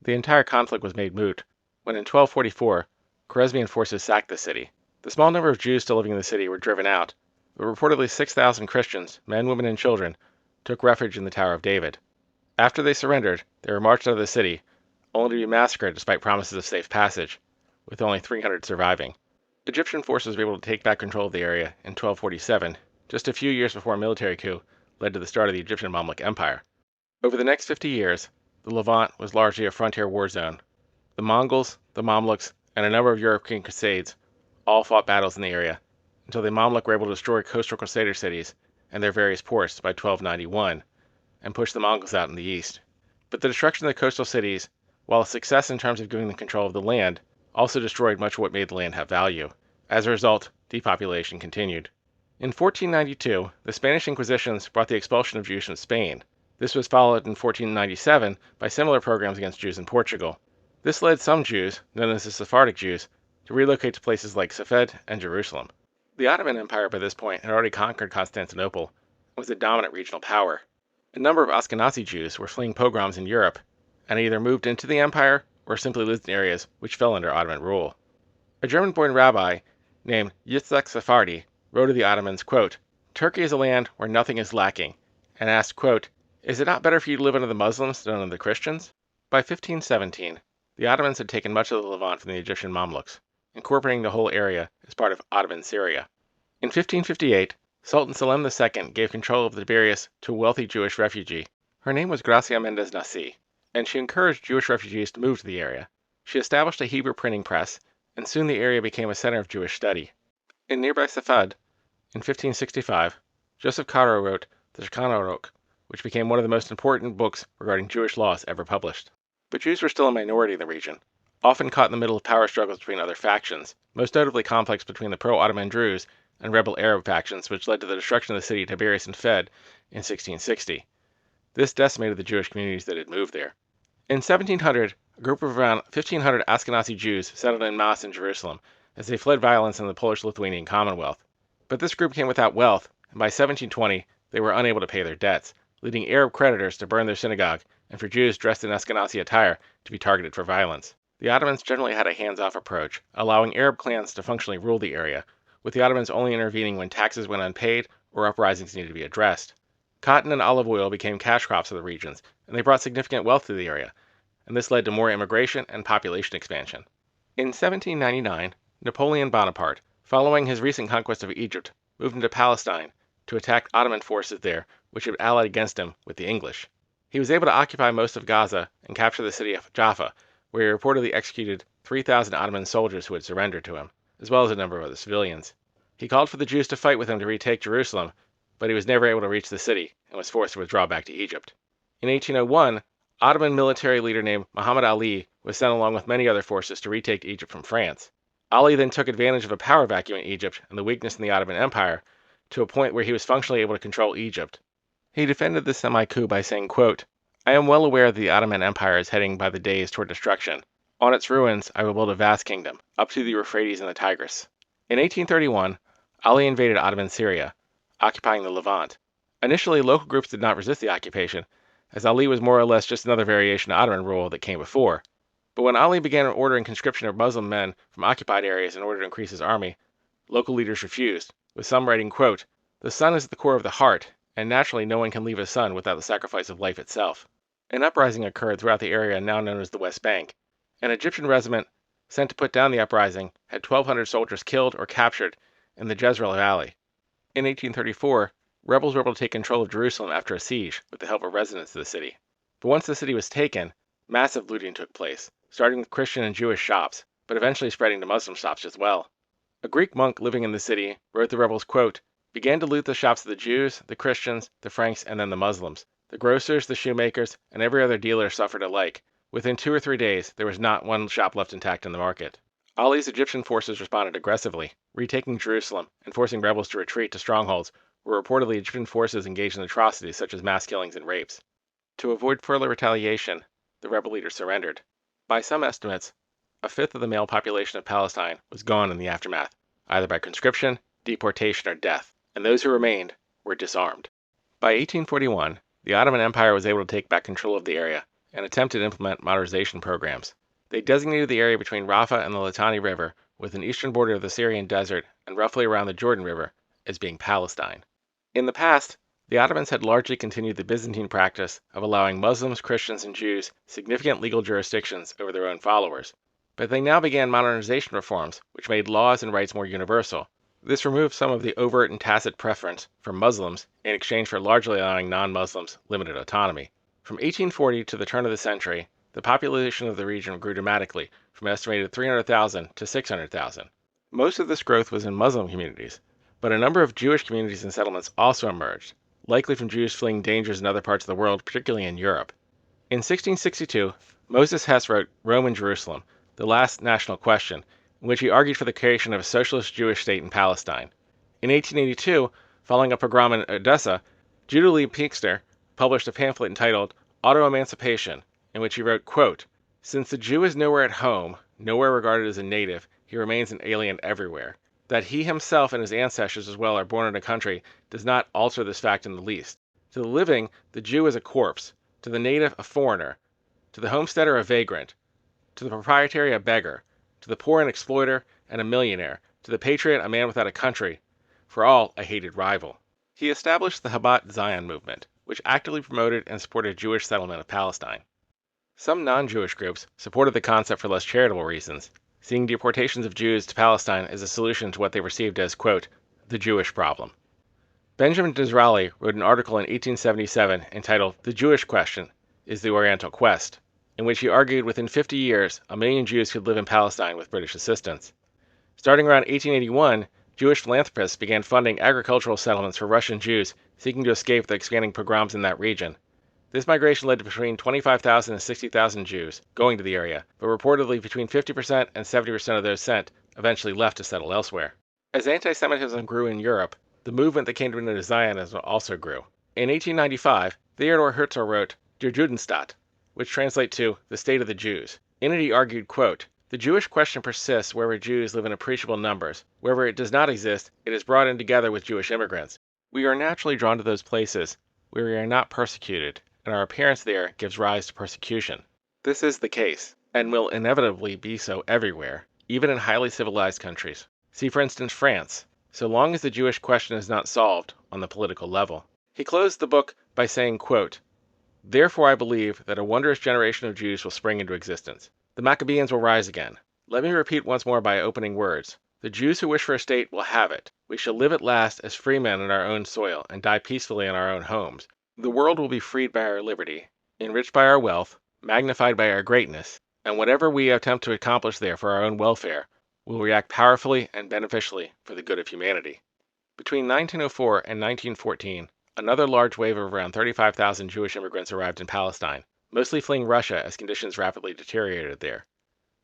The entire conflict was made moot when in 1244, Khwarezmian forces sacked the city. The small number of Jews still living in the city were driven out, but reportedly 6,000 Christians, men, women, and children, took refuge in the Tower of David. After they surrendered, they were marched out of the city, only to be massacred despite promises of safe passage, with only 300 surviving. Egyptian forces were able to take back control of the area in 1247, just a few years before a military coup led to the start of the Egyptian Mamluk Empire. Over the next 50 years, the Levant was largely a frontier war zone. The Mongols, the Mamluks, and a number of European crusades all fought battles in the area, until the Mamluk were able to destroy coastal crusader cities and their various ports by 1291, and push the Mongols out in the east. But the destruction of the coastal cities, while a success in terms of giving them control of the land, also destroyed much of what made the land have value. As a result, depopulation continued. In 1492, the Spanish Inquisitions brought the expulsion of Jews from Spain. This was followed in 1497 by similar programs against Jews in Portugal. This led some Jews, known as the Sephardic Jews, to relocate to places like Safed and Jerusalem. The Ottoman Empire by this point had already conquered Constantinople and was a dominant regional power. A number of Ashkenazi Jews were fleeing pogroms in Europe and either moved into the empire or simply lived in areas which fell under Ottoman rule. A German-born rabbi named Yitzhak Sephardi wrote of the Ottomans, quote, "Turkey is a land where nothing is lacking," and asked, quote, "Is it not better for you to live under the Muslims than under the Christians?" By 1517, the Ottomans had taken much of the Levant from the Egyptian Mamluks, incorporating the whole area as part of Ottoman Syria. In 1558, Sultan Selim II gave control of Tiberias to a wealthy Jewish refugee. Her name was Gracia Mendez Nasi, and she encouraged Jewish refugees to move to the area. She established a Hebrew printing press, and soon the area became a center of Jewish study. In nearby Safed, in 1565, Joseph Caro wrote the Shulchan Aruch, which became one of the most important books regarding Jewish laws ever published. But Jews were still a minority in the region, often caught in the middle of power struggles between other factions, most notably conflicts between the pro-Ottoman Druze and rebel Arab factions, which led to the destruction of the city of Tiberias and Fed in 1660. This decimated the Jewish communities that had moved there. In 1700, a group of around 1,500 Ashkenazi Jews settled en masse in Jerusalem as they fled violence in the Polish-Lithuanian Commonwealth. But this group came without wealth, and by 1720 they were unable to pay their debts, leading Arab creditors to burn their synagogue and for Jews dressed in Ashkenazi attire to be targeted for violence. The Ottomans generally had a hands-off approach, allowing Arab clans to functionally rule the area, with the Ottomans only intervening when taxes went unpaid or uprisings needed to be addressed. Cotton and olive oil became cash crops of the regions, and they brought significant wealth to the area, and this led to more immigration and population expansion. In 1799, Napoleon Bonaparte, following his recent conquest of Egypt, moved into Palestine to attack Ottoman forces there, which had allied against him with the English. He was able to occupy most of Gaza and capture the city of Jaffa, where he reportedly executed 3,000 Ottoman soldiers who had surrendered to him, as well as a number of other civilians. He called for the Jews to fight with him to retake Jerusalem, but he was never able to reach the city and was forced to withdraw back to Egypt. In 1801, Ottoman military leader named Muhammad Ali was sent along with many other forces to retake Egypt from France. Ali then took advantage of a power vacuum in Egypt and the weakness in the Ottoman Empire to a point where he was functionally able to control Egypt. He defended the semi-coup by saying, quote, "I am well aware that the Ottoman Empire is heading by the days toward destruction. On its ruins I will build a vast kingdom, up to the Euphrates and the Tigris." In 1831, Ali invaded Ottoman Syria, occupying the Levant. Initially, local groups did not resist the occupation, as Ali was more or less just another variation of Ottoman rule that came before. But when Ali began ordering conscription of Muslim men from occupied areas in order to increase his army, local leaders refused, with some writing, quote, "The son is at the core of the heart, and naturally no one can leave his son without the sacrifice of life itself." An uprising occurred throughout the area now known as the West Bank. An Egyptian regiment sent to put down the uprising had 1,200 soldiers killed or captured in the Jezreel Valley. In 1834, rebels were able to take control of Jerusalem after a siege with the help of residents of the city. But once the city was taken, massive looting took place, starting with Christian and Jewish shops, but eventually spreading to Muslim shops as well. A Greek monk living in the city wrote the rebels, quote, began to loot the shops of the Jews, the Christians, the Franks, and then the Muslims. The grocers, the shoemakers, and every other dealer suffered alike. Within 2 or 3 days, there was not one shop left intact in the market. Ali's Egyptian forces responded aggressively, retaking Jerusalem and forcing rebels to retreat to strongholds where reportedly Egyptian forces engaged in atrocities such as mass killings and rapes. To avoid further retaliation, the rebel leaders surrendered. By some estimates, a fifth of the male population of Palestine was gone in the aftermath, either by conscription, deportation, or death, and those who remained were disarmed. By 1841, the Ottoman Empire was able to take back control of the area and attempted to implement modernization programs. They designated the area between Rafah and the Litani River, with an eastern border of the Syrian desert and roughly around the Jordan River, as being Palestine. In the past, the Ottomans had largely continued the Byzantine practice of allowing Muslims, Christians, and Jews significant legal jurisdictions over their own followers. But they now began modernization reforms, which made laws and rights more universal. This removed some of the overt and tacit preference for Muslims in exchange for largely allowing non-Muslims limited autonomy. From 1840 to the turn of the century, the population of the region grew dramatically, from an estimated 300,000 to 600,000. Most of this growth was in Muslim communities, but a number of Jewish communities and settlements also emerged, likely from Jews fleeing dangers in other parts of the world, particularly in Europe. In 1662, Moses Hess wrote Rome and Jerusalem, the last national question, in which he argued for the creation of a socialist Jewish state in Palestine. In 1882, following a pogrom in Odessa, Judah Lee Peekster published a pamphlet entitled Auto-Emancipation, in which he wrote, quote, since the Jew is nowhere at home, nowhere regarded as a native, he remains an alien everywhere. That he himself and his ancestors as well are born in a country does not alter this fact in the least. To the living, the Jew is a corpse, to the native a foreigner, to the homesteader a vagrant, to the proprietary a beggar, to the poor an exploiter and a millionaire, to the patriot a man without a country, for all a hated rival. He established the Chabad Zion movement, which actively promoted and supported Jewish settlement of Palestine. Some non-Jewish groups supported the concept for less charitable reasons, seeing deportations of Jews to Palestine as a solution to what they perceived as, quote, the Jewish problem. Benjamin Disraeli wrote an article in 1877 entitled The Jewish Question is the Oriental Quest, in which he argued within 50 years 1 million Jews could live in Palestine with British assistance. Starting around 1881, Jewish philanthropists began funding agricultural settlements for Russian Jews seeking to escape the expanding pogroms in that region. This migration led to between 25,000 and 60,000 Jews going to the area, but reportedly between 50% and 70% of those sent eventually left to settle elsewhere. As anti-Semitism grew in Europe, the movement that came to know Zionism also grew. In 1895, Theodor Herzl wrote Der Judenstaat, which translates to the State of the Jews. In it he argued, quote, the Jewish question persists wherever Jews live in appreciable numbers. Wherever it does not exist, it is brought in together with Jewish immigrants. We are naturally drawn to those places where we are not persecuted, and our appearance there gives rise to persecution. This is the case, and will inevitably be so everywhere, even in highly civilized countries. See, for instance, France, so long as the Jewish question is not solved on the political level. He closed the book by saying, quote, therefore I believe that a wondrous generation of Jews will spring into existence. The Maccabeans will rise again. Let me repeat once more by opening words. The Jews who wish for a state will have it. We shall live at last as free men in our own soil, and die peacefully in our own homes. The world will be freed by our liberty, enriched by our wealth, magnified by our greatness, and whatever we attempt to accomplish there for our own welfare will react powerfully and beneficially for the good of humanity. Between 1904 and 1914, another large wave of around 35,000 Jewish immigrants arrived in Palestine, mostly fleeing Russia as conditions rapidly deteriorated there.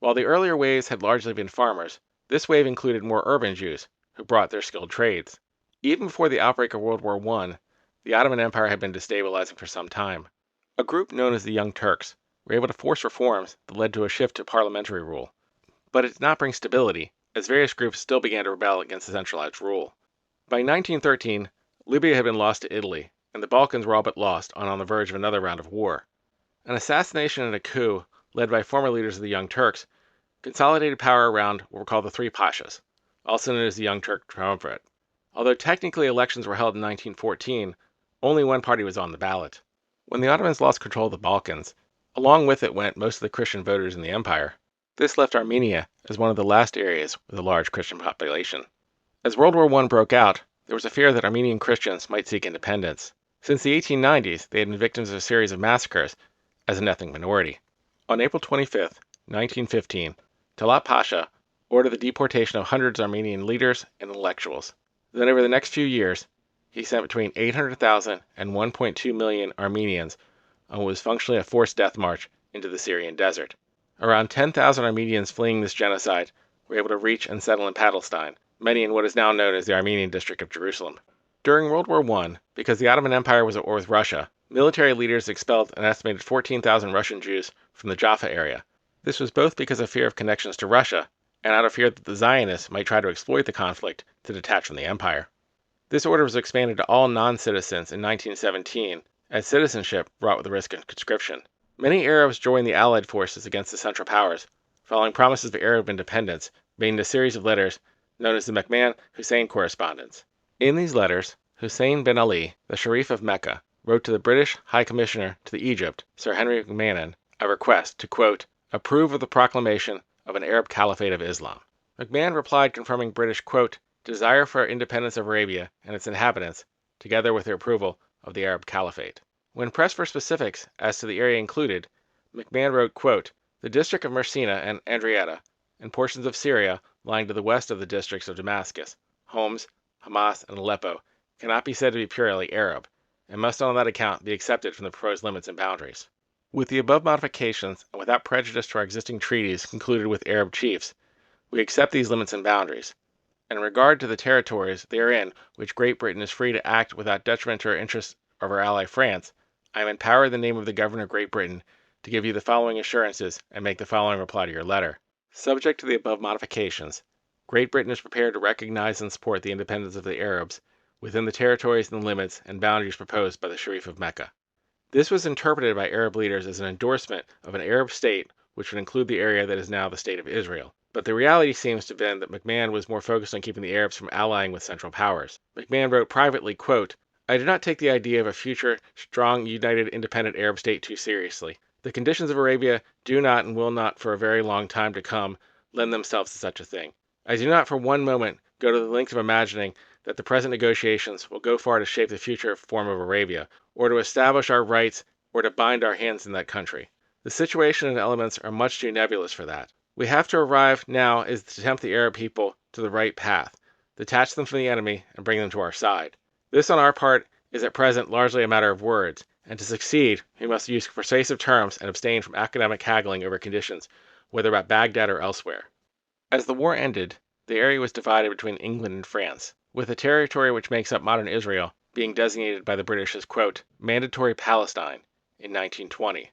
While the earlier waves had largely been farmers, this wave included more urban Jews who brought their skilled trades. Even before the outbreak of World War I, the Ottoman Empire had been destabilizing for some time. A group known as the Young Turks were able to force reforms that led to a shift to parliamentary rule. But it did not bring stability, as various groups still began to rebel against the centralized rule. By 1913, Libya had been lost to Italy, and the Balkans were all but lost and on the verge of another round of war. An assassination and a coup, led by former leaders of the Young Turks, consolidated power around what were called the Three Pashas, also known as the Young Turk Triumvirate. Although technically elections were held in 1914, only one party was on the ballot. When the Ottomans lost control of the Balkans, along with it went most of the Christian voters in the empire. This left Armenia as one of the last areas with a large Christian population. As World War I broke out, there was a fear that Armenian Christians might seek independence. Since the 1890s, they had been victims of a series of massacres as an ethnic minority. On April 25, 1915, Talat Pasha ordered the deportation of hundreds of Armenian leaders and intellectuals. Then over the next few years, he sent between 800,000 and 1.2 million Armenians on what was functionally a forced death march into the Syrian desert. Around 10,000 Armenians fleeing this genocide were able to reach and settle in Palestine, many in what is now known as the Armenian district of Jerusalem. During World War I, because the Ottoman Empire was at war with Russia, military leaders expelled an estimated 14,000 Russian Jews from the Jaffa area. This was both because of fear of connections to Russia and out of fear that the Zionists might try to exploit the conflict to detach from the empire. This order was expanded to all non-citizens in 1917, as citizenship brought with the risk of conscription. Many Arabs joined the Allied forces against the Central Powers, following promises of Arab independence, made in a series of letters known as the McMahon-Hussein Correspondence. In these letters, Hussein bin Ali, the Sharif of Mecca, wrote to the British High Commissioner to Egypt, Sir Henry McMahon, a request to, quote, approve of the proclamation of an Arab Caliphate of Islam. McMahon replied confirming British, quote, desire for independence of Arabia and its inhabitants, together with their approval of the Arab Caliphate. When pressed for specifics as to the area included, McMahon wrote, quote, the district of Mersina and Andrietta, and portions of Syria lying to the west of the districts of Damascus, Homs, Hamas, and Aleppo, cannot be said to be purely Arab, and must on that account be accepted from the proposed limits and boundaries. With the above modifications, and without prejudice to our existing treaties concluded with Arab chiefs, we accept these limits and boundaries. And in regard to the territories therein which Great Britain is free to act without detriment to our interests of our ally France, I am empowered in the name of the Governor of Great Britain to give you the following assurances and make the following reply to your letter. Subject to the above modifications, Great Britain is prepared to recognize and support the independence of the Arabs within the territories and limits and boundaries proposed by the Sharif of Mecca. This was interpreted by Arab leaders as an endorsement of an Arab state which would include the area that is now the State of Israel. But the reality seems to have been that McMahon was more focused on keeping the Arabs from allying with Central Powers. McMahon wrote privately, quote, I do not take the idea of a future, strong, united, independent Arab state too seriously. The conditions of Arabia do not and will not for a very long time to come lend themselves to such a thing. I do not for one moment go to the length of imagining that the present negotiations will go far to shape the future form of Arabia, or to establish our rights, or to bind our hands in that country. The situation and elements are much too nebulous for that. We have to arrive now is to tempt the Arab people to the right path, detach them from the enemy, and bring them to our side. This on our part is at present largely a matter of words, and to succeed, we must use persuasive terms and abstain from academic haggling over conditions, whether about Baghdad or elsewhere. As the war ended, the area was divided between England and France, with the territory which makes up modern Israel being designated by the British as, quote, Mandatory Palestine in 1920.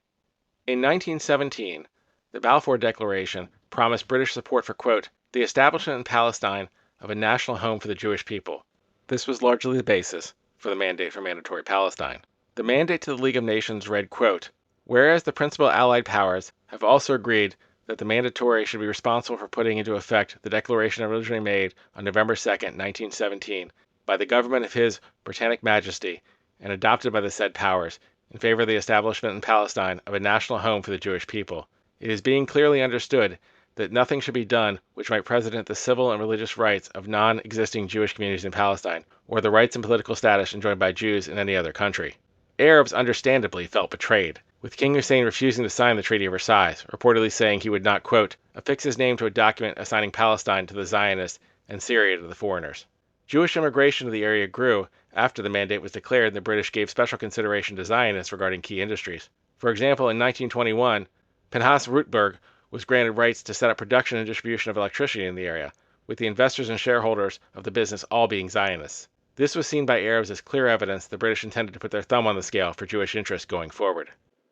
In 1917, the Balfour Declaration promised British support for, quote, the establishment in Palestine of a national home for the Jewish people. This was largely the basis for the mandate for Mandatory Palestine. The mandate to the League of Nations read, quote, whereas the principal Allied powers have also agreed that the mandatory should be responsible for putting into effect the declaration originally made on November 2, 1917, by the government of His Britannic Majesty and adopted by the said powers in favor of the establishment in Palestine of a national home for the Jewish people. It is being clearly understood that nothing should be done which might prejudice the civil and religious rights of non-existing Jewish communities in Palestine, or the rights and political status enjoyed by Jews in any other country. Arabs understandably felt betrayed, with King Hussein refusing to sign the Treaty of Versailles, reportedly saying he would not, quote, affix his name to a document assigning Palestine to the Zionists and Syria to the foreigners. Jewish immigration to the area grew after the mandate was declared and the British gave special consideration to Zionists regarding key industries. For example, in 1921, Pinchas Rutberg was granted rights to set up production and distribution of electricity in the area, with the investors and shareholders of the business all being Zionists. This was seen by Arabs as clear evidence the British intended to put their thumb on the scale for Jewish interests going forward.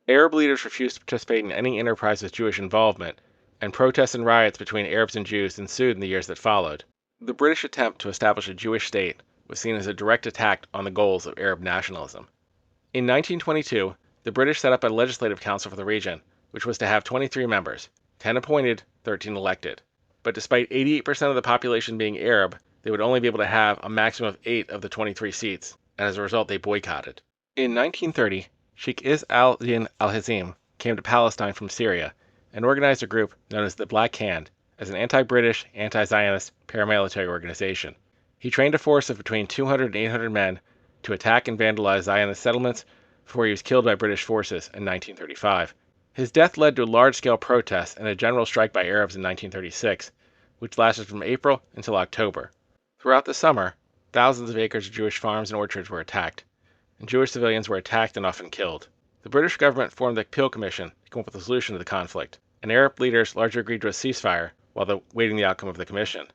Arab leaders refused to participate in any enterprise with Jewish involvement, and protests and riots between Arabs and Jews ensued in the years that followed. The British attempt to establish a Jewish state was seen as a direct attack on the goals of Arab nationalism. In 1922, the British set up a legislative council for the region, which was to have 23 members, 10 appointed, 13 elected. But despite 88% of the population being Arab, they would only be able to have a maximum of 8 of the 23 seats, and as a result they boycotted. In 1930, Sheikh Is al-Din al-Hazim came to Palestine from Syria and organized a group known as the Black Hand as an anti-British, anti-Zionist paramilitary organization. He trained a force of between 200 and 800 men to attack and vandalize Zionist settlements before he was killed by British forces in 1935. His death led to a large-scale protest and a general strike by Arabs in 1936, which lasted from April until October. Throughout the summer, thousands of acres of Jewish farms and orchards were attacked, and Jewish civilians were attacked and often killed. The British government formed the Peel Commission to come up with a solution to the conflict, and Arab leaders largely agreed to a ceasefire while waiting the outcome of the commission.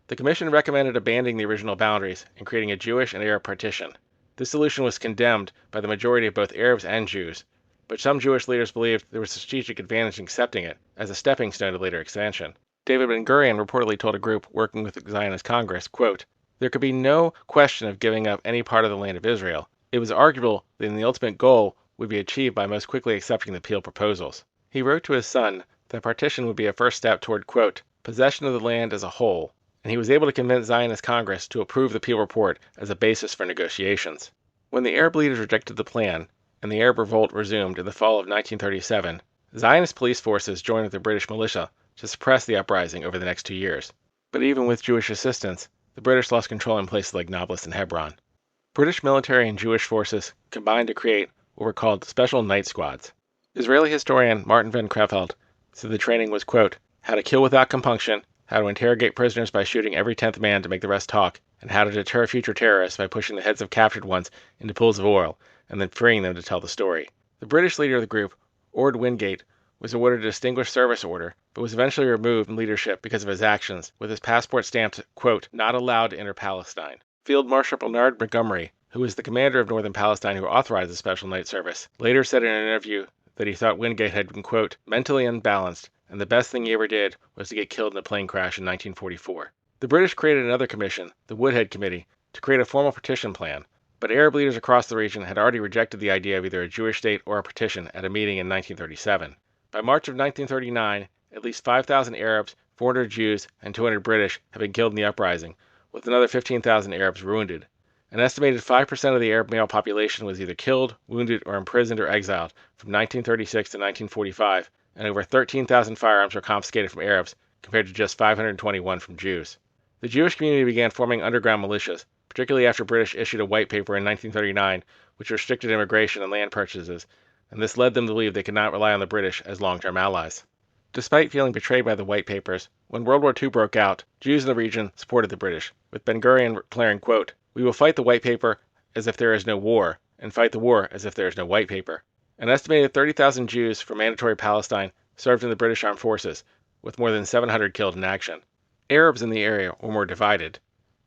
The commission recommended abandoning the original boundaries and creating a Jewish and Arab partition. This solution was condemned by the majority of both Arabs and Jews, but some Jewish leaders believed there was a strategic advantage in accepting it as a stepping stone to later expansion. David Ben-Gurion reportedly told a group working with the Zionist Congress, quote, "There could be no question of giving up any part of the land of Israel. It was arguable that the ultimate goal would be achieved by most quickly accepting the Peel proposals." He wrote to his son that partition would be a first step toward, quote, "possession of the land as a whole," and he was able to convince Zionist Congress to approve the Peel report as a basis for negotiations. When the Arab leaders rejected the plan, and the Arab Revolt resumed in the fall of 1937, Zionist police forces joined with the British militia to suppress the uprising over the next 2 years. But even with Jewish assistance, the British lost control in places like Nablus and Hebron. British military and Jewish forces combined to create what were called Special Night Squads. Israeli historian Martin van Creveld said the training was, quote, "how to kill without compunction, how to interrogate prisoners by shooting every 10th man to make the rest talk, and how to deter future terrorists by pushing the heads of captured ones into pools of oil, and then freeing them to tell the story." The British leader of the group, Ord Wingate, was awarded a Distinguished Service Order, but was eventually removed from leadership because of his actions, with his passport stamped, quote, "not allowed to enter Palestine." Field Marshal Bernard Montgomery, who was the commander of northern Palestine who authorized the Special Night Service, later said in an interview that he thought Wingate had been, quote, "mentally unbalanced, and the best thing he ever did was to get killed in a plane crash in 1944. The British created another commission, the Woodhead Committee, to create a formal partition plan, but Arab leaders across the region had already rejected the idea of either a Jewish state or a partition at a meeting in 1937. By March of 1939, at least 5,000 Arabs, 400 Jews, and 200 British had been killed in the uprising, with another 15,000 Arabs wounded. An estimated 5% of the Arab male population was either killed, wounded, or imprisoned or exiled from 1936 to 1945, and over 13,000 firearms were confiscated from Arabs, compared to just 521 from Jews. The Jewish community began forming underground militias, particularly after British issued a white paper in 1939 which restricted immigration and land purchases, and this led them to believe they could not rely on the British as long-term allies. Despite feeling betrayed by the white papers, when World War II broke out, Jews in the region supported the British, with Ben-Gurion declaring, quote, "we will fight the white paper as if there is no war, and fight the war as if there is no white paper." An estimated 30,000 Jews from Mandatory Palestine served in the British Armed Forces, with more than 700 killed in action. Arabs in the area were more divided,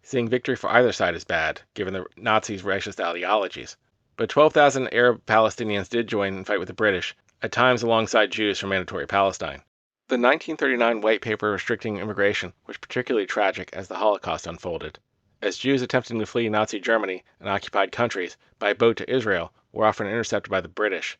seeing victory for either side as bad, given the Nazis' racist ideologies. But 12,000 Arab Palestinians did join and fight with the British, at times alongside Jews from Mandatory Palestine. The 1939 white paper restricting immigration was particularly tragic as the Holocaust unfolded, as Jews attempting to flee Nazi Germany and occupied countries by boat to Israel were often intercepted by the British.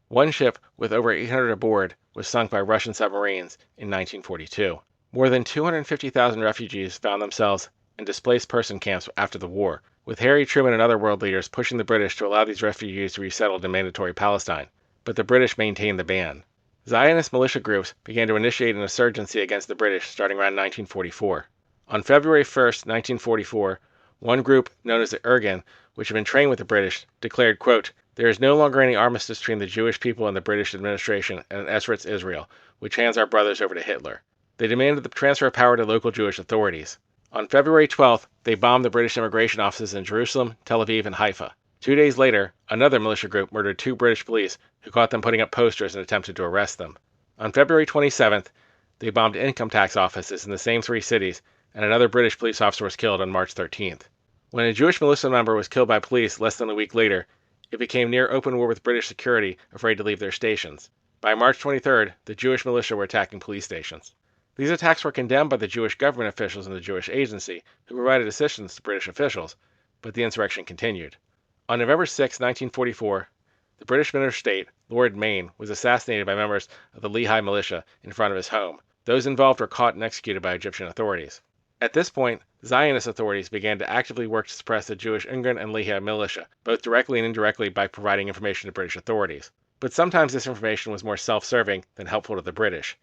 One ship with over 800 aboard was sunk by Russian submarines in 1942. More than 250,000 refugees found themselves in displaced person camps after the war, with Harry Truman and other world leaders pushing the British to allow these refugees to be resettled in Mandatory Palestine, but the British maintained the ban. Zionist militia groups began to initiate an insurgency against the British starting around 1944. On February 1, 1944, one group, known as the Irgun, which had been trained with the British, declared, quote, "there is no longer any armistice between the Jewish people and the British administration and Eretz Israel, which hands our brothers over to Hitler." They demanded the transfer of power to local Jewish authorities. On February 12th, they bombed the British immigration offices in Jerusalem, Tel Aviv, and Haifa. 2 days later, another militia group murdered 2 British police who caught them putting up posters and attempted to arrest them. On February 27th, they bombed income tax offices in the same 3 cities, and another British police officer was killed on March 13th. When a Jewish militia member was killed by police less than a week later, it became near open war with British security, afraid to leave their stations. By March 23rd, the Jewish militia were attacking police stations. These attacks were condemned by the Jewish government officials and the Jewish agency, who provided assistance to British officials, but the insurrection continued. On November 6, 1944, the British Minister of State, Lord Maine, was assassinated by members of the Lehigh militia in front of his home. Those involved were caught and executed by Egyptian authorities. At this point, Zionist authorities began to actively work to suppress the Jewish Irgun and Lehigh militia, both directly and indirectly by providing information to British authorities. But sometimes this information was more self-serving than helpful to the British.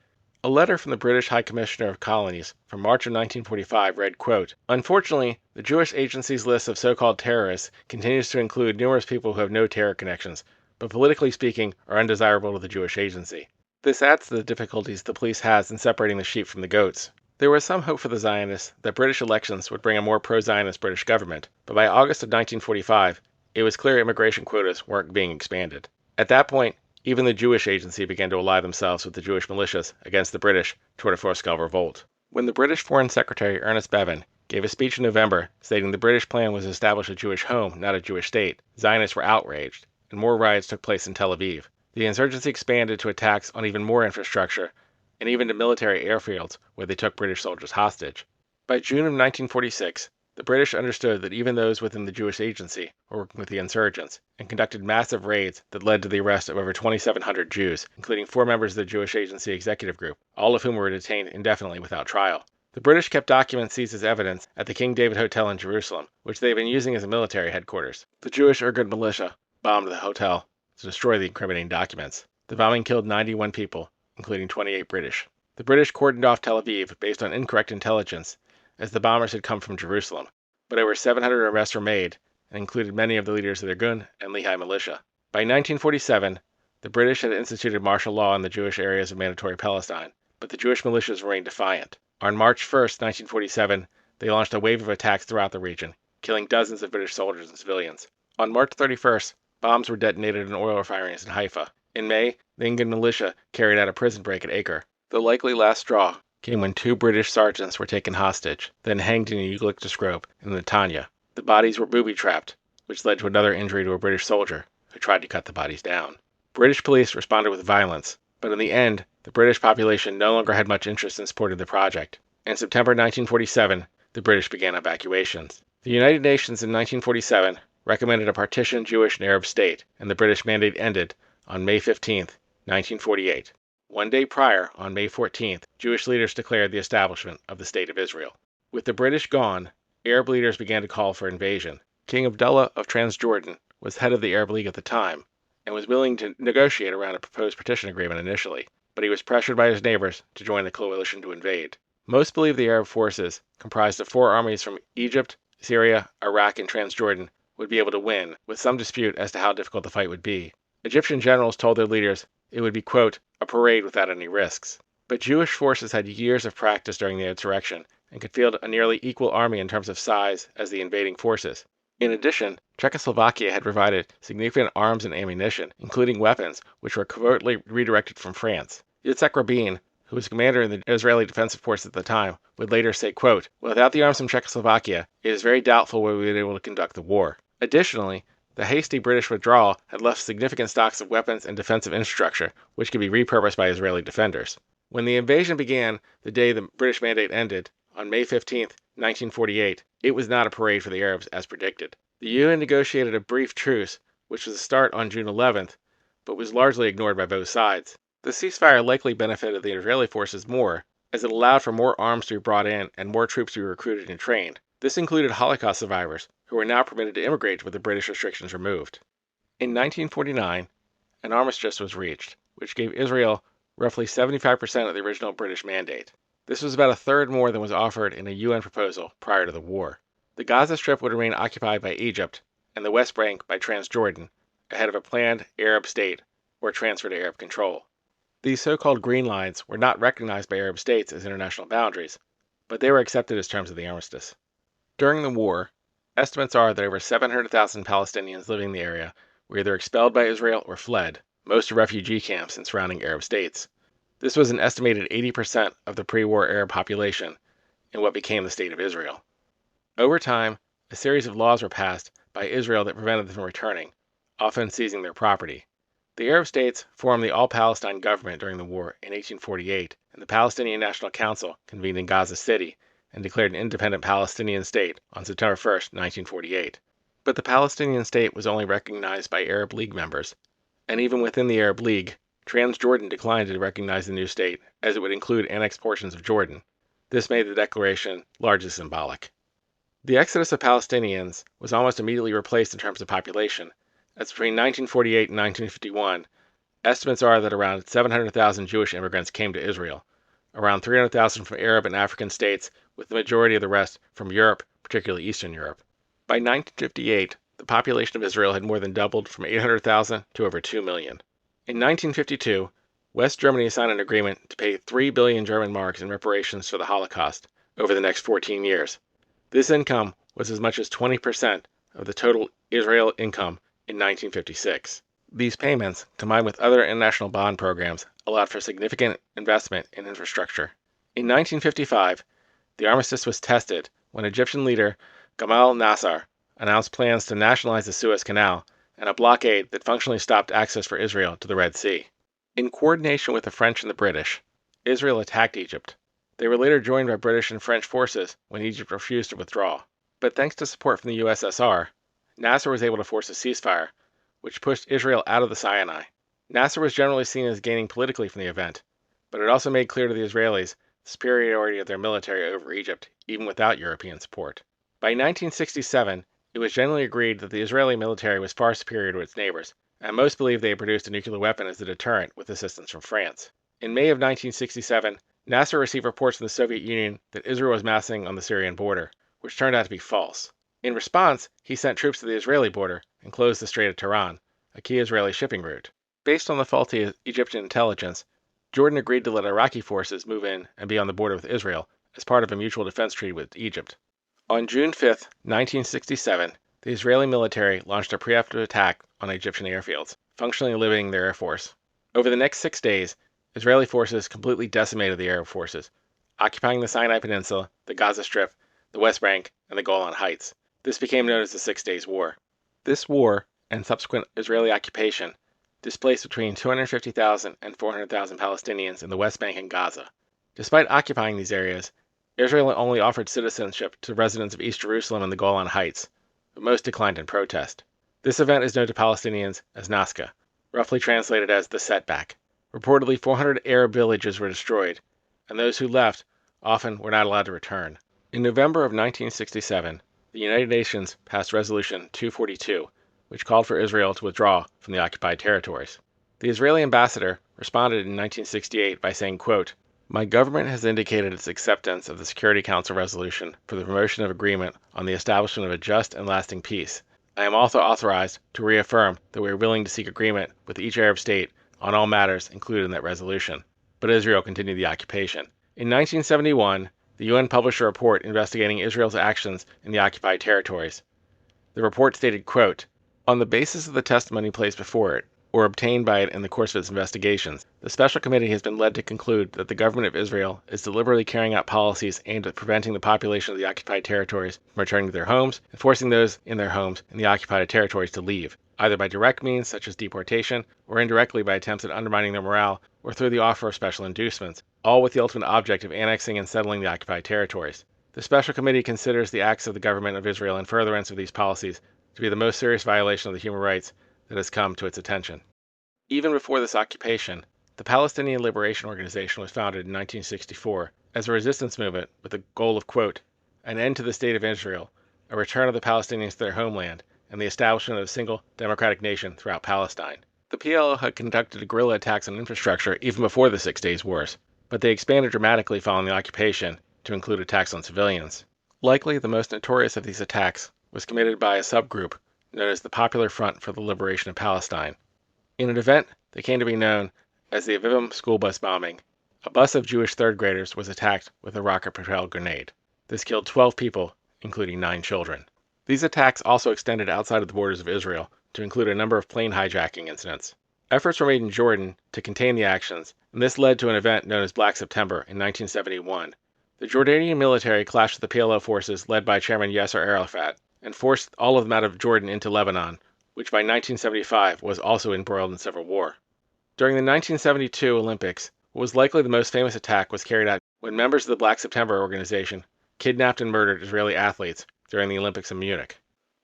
A letter from the British High Commissioner of Colonies from March of 1945 read, quote, "Unfortunately, the Jewish Agency's list of so-called terrorists continues to include numerous people who have no terror connections, but politically speaking are undesirable to the Jewish Agency. This adds to the difficulties the police has in separating the sheep from the goats." There was some hope for the Zionists that British elections would bring a more pro-Zionist British government, but by August of 1945, it was clear immigration quotas weren't being expanded. At that point, even the Jewish Agency began to ally themselves with the Jewish militias against the British toward a full-scale revolt. When the British Foreign Secretary Ernest Bevin gave a speech in November stating the British plan was to establish a Jewish home, not a Jewish state, Zionists were outraged, and more riots took place in Tel Aviv. The insurgency expanded to attacks on even more infrastructure, and even to military airfields where they took British soldiers hostage. By June of 1946, the British understood that even those within the Jewish Agency were working with the insurgents, and conducted massive raids that led to the arrest of over 2,700 Jews, including 4 members of the Jewish Agency Executive Group, all of whom were detained indefinitely without trial. The British kept documents seized as evidence at the King David Hotel in Jerusalem, which they had been using as a military headquarters. The Jewish Irgun militia bombed the hotel to destroy the incriminating documents. The bombing killed 91 people, including 28 British. The British cordoned off Tel Aviv based on incorrect intelligence, as the bombers had come from Jerusalem, but over 700 arrests were made and included many of the leaders of the Irgun and Lehigh militia. By 1947, the British had instituted martial law in the Jewish areas of Mandatory Palestine, but the Jewish militias remained defiant. On March 1st, 1947, they launched a wave of attacks throughout the region, killing dozens of British soldiers and civilians. On March 31st, bombs were detonated in oil refineries in Haifa. In May, the Irgun militia carried out a prison break at Acre. The likely last straw came when 2 British sergeants were taken hostage, then hanged in a eucalyptus grove in Netanya. The bodies were booby-trapped, which led to another injury to a British soldier who tried to cut the bodies down. British police responded with violence, but in the end, the British population no longer had much interest in supporting the project. In September 1947, the British began evacuations. The United Nations in 1947 recommended a partitioned Jewish and Arab state, and the British mandate ended on May 15, 1948. One day prior, on May 14th, Jewish leaders declared the establishment of the State of Israel. With the British gone, Arab leaders began to call for invasion. King Abdullah of Transjordan was head of the Arab League at the time, and was willing to negotiate around a proposed partition agreement initially, but he was pressured by his neighbors to join the coalition to invade. Most believe the Arab forces, comprised of 4 armies from Egypt, Syria, Iraq, and Transjordan, would be able to win, with some dispute as to how difficult the fight would be. Egyptian generals told their leaders it would be, quote, a parade without any risks. But Jewish forces had years of practice during the insurrection and could field a nearly equal army in terms of size as the invading forces. In addition, Czechoslovakia had provided significant arms and ammunition, including weapons, which were covertly redirected from France. Yitzhak Rabin, who was commander in the Israeli Defensive Force at the time, would later say, quote, without the arms from Czechoslovakia, it is very doubtful whether we would be able to conduct the war. Additionally, the hasty British withdrawal had left significant stocks of weapons and defensive infrastructure, which could be repurposed by Israeli defenders. When the invasion began, the day the British mandate ended, on May 15, 1948, it was not a parade for the Arabs as predicted. The UN negotiated a brief truce, which was to start on June 11th, but was largely ignored by both sides. The ceasefire likely benefited the Israeli forces more, as it allowed for more arms to be brought in and more troops to be recruited and trained. This included Holocaust survivors, who were now permitted to immigrate with the British restrictions removed. In 1949, an armistice was reached, which gave Israel roughly 75% of the original British mandate. This was about a third more than was offered in a UN proposal prior to the war. The Gaza Strip would remain occupied by Egypt, and the West Bank by Transjordan, ahead of a planned Arab state or transfer to Arab control. These so-called green lines were not recognized by Arab states as international boundaries, but they were accepted as terms of the armistice. During the war, estimates are that over 700,000 Palestinians living in the area were either expelled by Israel or fled, most to refugee camps in surrounding Arab states. This was an estimated 80% of the pre-war Arab population in what became the State of Israel. Over time, a series of laws were passed by Israel that prevented them from returning, often seizing their property. The Arab states formed the All-Palestine government during the war in 1848, and the Palestinian National Council convened in Gaza City and declared an independent Palestinian state on September 1, 1948. But the Palestinian state was only recognized by Arab League members, and even within the Arab League, Transjordan declined to recognize the new state, as it would include annexed portions of Jordan. This made the declaration largely symbolic. The exodus of Palestinians was almost immediately replaced in terms of population, as between 1948 and 1951, estimates are that around 700,000 Jewish immigrants came to Israel, around 300,000 from Arab and African states, with the majority of the rest from Europe, particularly Eastern Europe. By 1958, the population of Israel had more than doubled from 800,000 to over 2 million. In 1952, West Germany signed an agreement to pay 3 billion German marks in reparations for the Holocaust over the next 14 years. This income was as much as 20% of the total Israel income in 1956. These payments, combined with other international bond programs, allowed for significant investment in infrastructure. In 1955, the armistice was tested when Egyptian leader Gamal Nasser announced plans to nationalize the Suez Canal and a blockade that functionally stopped access for Israel to the Red Sea. In coordination with the French and the British, Israel attacked Egypt. They were later joined by British and French forces when Egypt refused to withdraw. But thanks to support from the USSR, Nasser was able to force a ceasefire, which pushed Israel out of the Sinai. Nasser was generally seen as gaining politically from the event, but it also made clear to the Israelis the superiority of their military over Egypt, even without European support. By 1967, it was generally agreed that the Israeli military was far superior to its neighbors, and most believed they had produced a nuclear weapon as a deterrent with assistance from France. In May of 1967, Nasser received reports from the Soviet Union that Israel was massing on the Syrian border, which turned out to be false. In response, he sent troops to the Israeli border and closed the Strait of Tiran, a key Israeli shipping route. Based on the faulty Egyptian intelligence, Jordan agreed to let Iraqi forces move in and be on the border with Israel as part of a mutual defense treaty with Egypt. On June 5, 1967, the Israeli military launched a preemptive attack on Egyptian airfields, functionally eliminating their air force. Over the next 6 days, Israeli forces completely decimated the Arab forces, occupying the Sinai Peninsula, the Gaza Strip, the West Bank, and the Golan Heights. This became known as the 6 Days War. This war, and subsequent Israeli occupation, displaced between 250,000 and 400,000 Palestinians in the West Bank and Gaza. Despite occupying these areas, Israel only offered citizenship to residents of East Jerusalem and the Golan Heights, but most declined in protest. This event is known to Palestinians as Nazca, roughly translated as the setback. Reportedly, 400 Arab villages were destroyed, and those who left often were not allowed to return. In November of 1967, the United Nations passed Resolution 242, which called for Israel to withdraw from the occupied territories. The Israeli ambassador responded in 1968 by saying, quote, "My government has indicated its acceptance of the Security Council resolution for the promotion of agreement on the establishment of a just and lasting peace. I am also authorized to reaffirm that we are willing to seek agreement with each Arab state on all matters included in that resolution." But Israel continued the occupation. In 1971, the UN published a report investigating Israel's actions in the occupied territories. The report stated, quote, "On the basis of the testimony placed before it, or obtained by it in the course of its investigations, the Special Committee has been led to conclude that the government of Israel is deliberately carrying out policies aimed at preventing the population of the occupied territories from returning to their homes and forcing those in their homes in the occupied territories to leave, either by direct means such as deportation, or indirectly by attempts at undermining their morale or through the offer of special inducements, all with the ultimate object of annexing and settling the occupied territories. The Special Committee considers the acts of the government of Israel in furtherance of these policies to be the most serious violation of the human rights that has come to its attention." Even before this occupation, the Palestinian Liberation Organization was founded in 1964 as a resistance movement with the goal of, quote, "an end to the state of Israel, a return of the Palestinians to their homeland, and the establishment of a single democratic nation throughout Palestine." The PLO had conducted guerrilla attacks on infrastructure even before the 6 Days Wars, but they expanded dramatically following the occupation to include attacks on civilians. Likely the most notorious of these attacks was committed by a subgroup known as the Popular Front for the Liberation of Palestine. In an event that came to be known as the Avivim school bus bombing, a bus of Jewish third graders was attacked with a rocket-propelled grenade. This killed 12 people, including 9 children. These attacks also extended outside of the borders of Israel to include a number of plane hijacking incidents. Efforts were made in Jordan to contain the actions, and this led to an event known as Black September in 1971. The Jordanian military clashed with the PLO forces led by Chairman Yasser Arafat and forced all of them out of Jordan into Lebanon, which by 1975 was also embroiled in civil war. During the 1972 Olympics, what was likely the most famous attack was carried out when members of the Black September organization kidnapped and murdered Israeli athletes during the Olympics in Munich.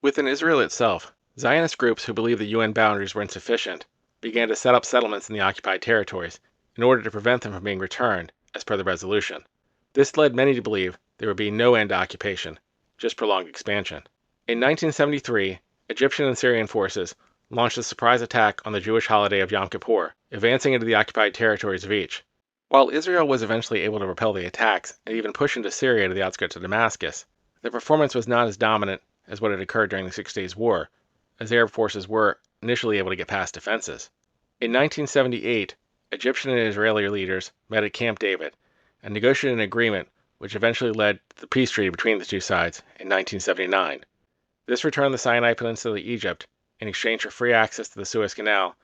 Within Israel itself, Zionist groups who believed the UN boundaries were insufficient began to set up settlements in the occupied territories in order to prevent them from being returned, as per the resolution. This led many to believe there would be no end to occupation, just prolonged expansion. In 1973, Egyptian and Syrian forces launched a surprise attack on the Jewish holiday of Yom Kippur, advancing into the occupied territories of each. While Israel was eventually able to repel the attacks and even push into Syria to the outskirts of Damascus, their performance was not as dominant as what had occurred during the Six Days' War, as Arab forces were initially able to get past defenses. In 1978, Egyptian and Israeli leaders met at Camp David and negotiated an agreement which eventually led to the peace treaty between the two sides in 1979. This returned the Sinai Peninsula to Egypt in exchange for free access to the Suez Canal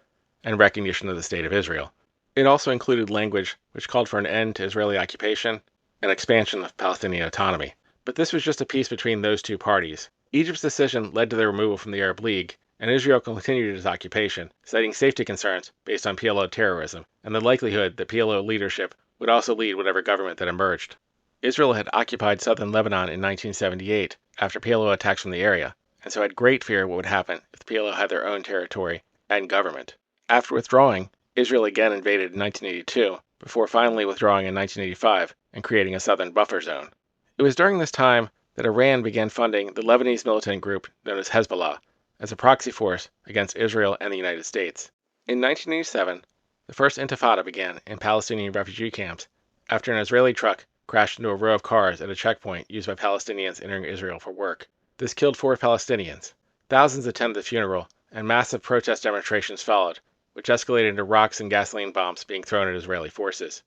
and recognition of the State of Israel. It also included language which called for an end to Israeli occupation and expansion of Palestinian autonomy. But this was just a peace between those two parties. Egypt's decision led to their removal from the Arab League, and Israel continued its occupation, citing safety concerns based on PLO terrorism and the likelihood that PLO leadership would also lead whatever government that emerged. Israel had occupied southern Lebanon in 1978 after PLO attacks from the area, and so had great fear of what would happen if the PLO had their own territory and government. After withdrawing, Israel again invaded in 1982, before finally withdrawing in 1985 and creating a southern buffer zone. It was during this time that Iran began funding the Lebanese militant group known as Hezbollah as a proxy force against Israel and the United States. In 1987, the first Intifada began in Palestinian refugee camps after an Israeli truck crashed into a row of cars at a checkpoint used by Palestinians entering Israel for work. This killed 4 Palestinians. Thousands attended the funeral, and massive protest demonstrations followed, which escalated into rocks and gasoline bombs being thrown at Israeli forces.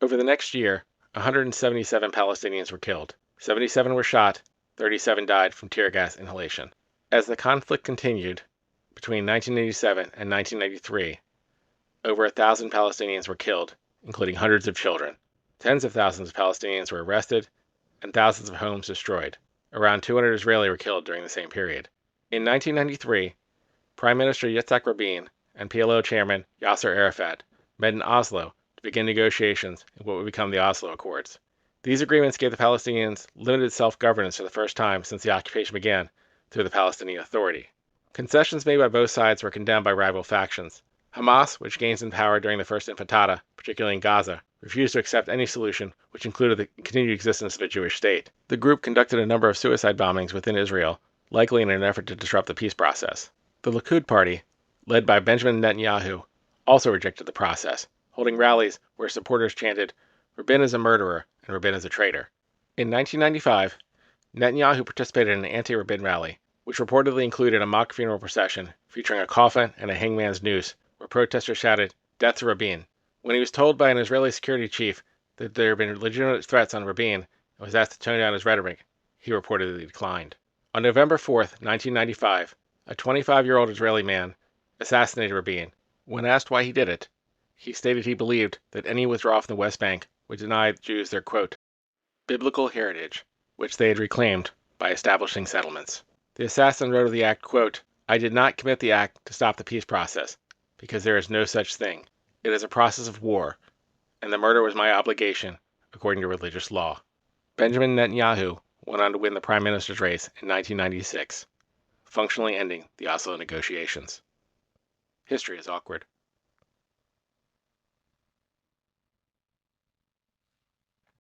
Over the next year, 177 Palestinians were killed. 77 were shot, 37 died from tear gas inhalation. As the conflict continued, between 1987 and 1993, over 1,000 Palestinians were killed, including hundreds of children. Tens of thousands of Palestinians were arrested, and thousands of homes destroyed. Around 200 Israelis were killed during the same period. In 1993, Prime Minister Yitzhak Rabin and PLO Chairman Yasser Arafat met in Oslo to begin negotiations in what would become the Oslo Accords. These agreements gave the Palestinians limited self-governance for the first time since the occupation began through the Palestinian Authority. Concessions made by both sides were condemned by rival factions. Hamas, which gained in power during the first Intifada, particularly in Gaza, refused to accept any solution which included the continued existence of a Jewish state. The group conducted a number of suicide bombings within Israel, likely in an effort to disrupt the peace process. The Likud party, led by Benjamin Netanyahu, also rejected the process, holding rallies where supporters chanted, "Rabin is a murderer and Rabin is a traitor." In 1995, Netanyahu participated in an anti-Rabin rally, which reportedly included a mock funeral procession featuring a coffin and a hangman's noose, where protesters shouted, "Death to Rabin." When he was told by an Israeli security chief that there had been legitimate threats on Rabin and was asked to tone down his rhetoric, he reportedly declined. On November 4th, 1995, a 25-year-old Israeli man assassinated Rabin. When asked why he did it, he stated he believed that any withdrawal from the West Bank would deny Jews their, quote, biblical heritage, which they had reclaimed by establishing settlements. The assassin wrote of the act, quote, "I did not commit the act to stop the peace process, because there is no such thing. It is a process of war, and the murder was my obligation according to religious law." Benjamin Netanyahu went on to win the prime minister's race in 1996, functionally ending the Oslo negotiations. History is awkward.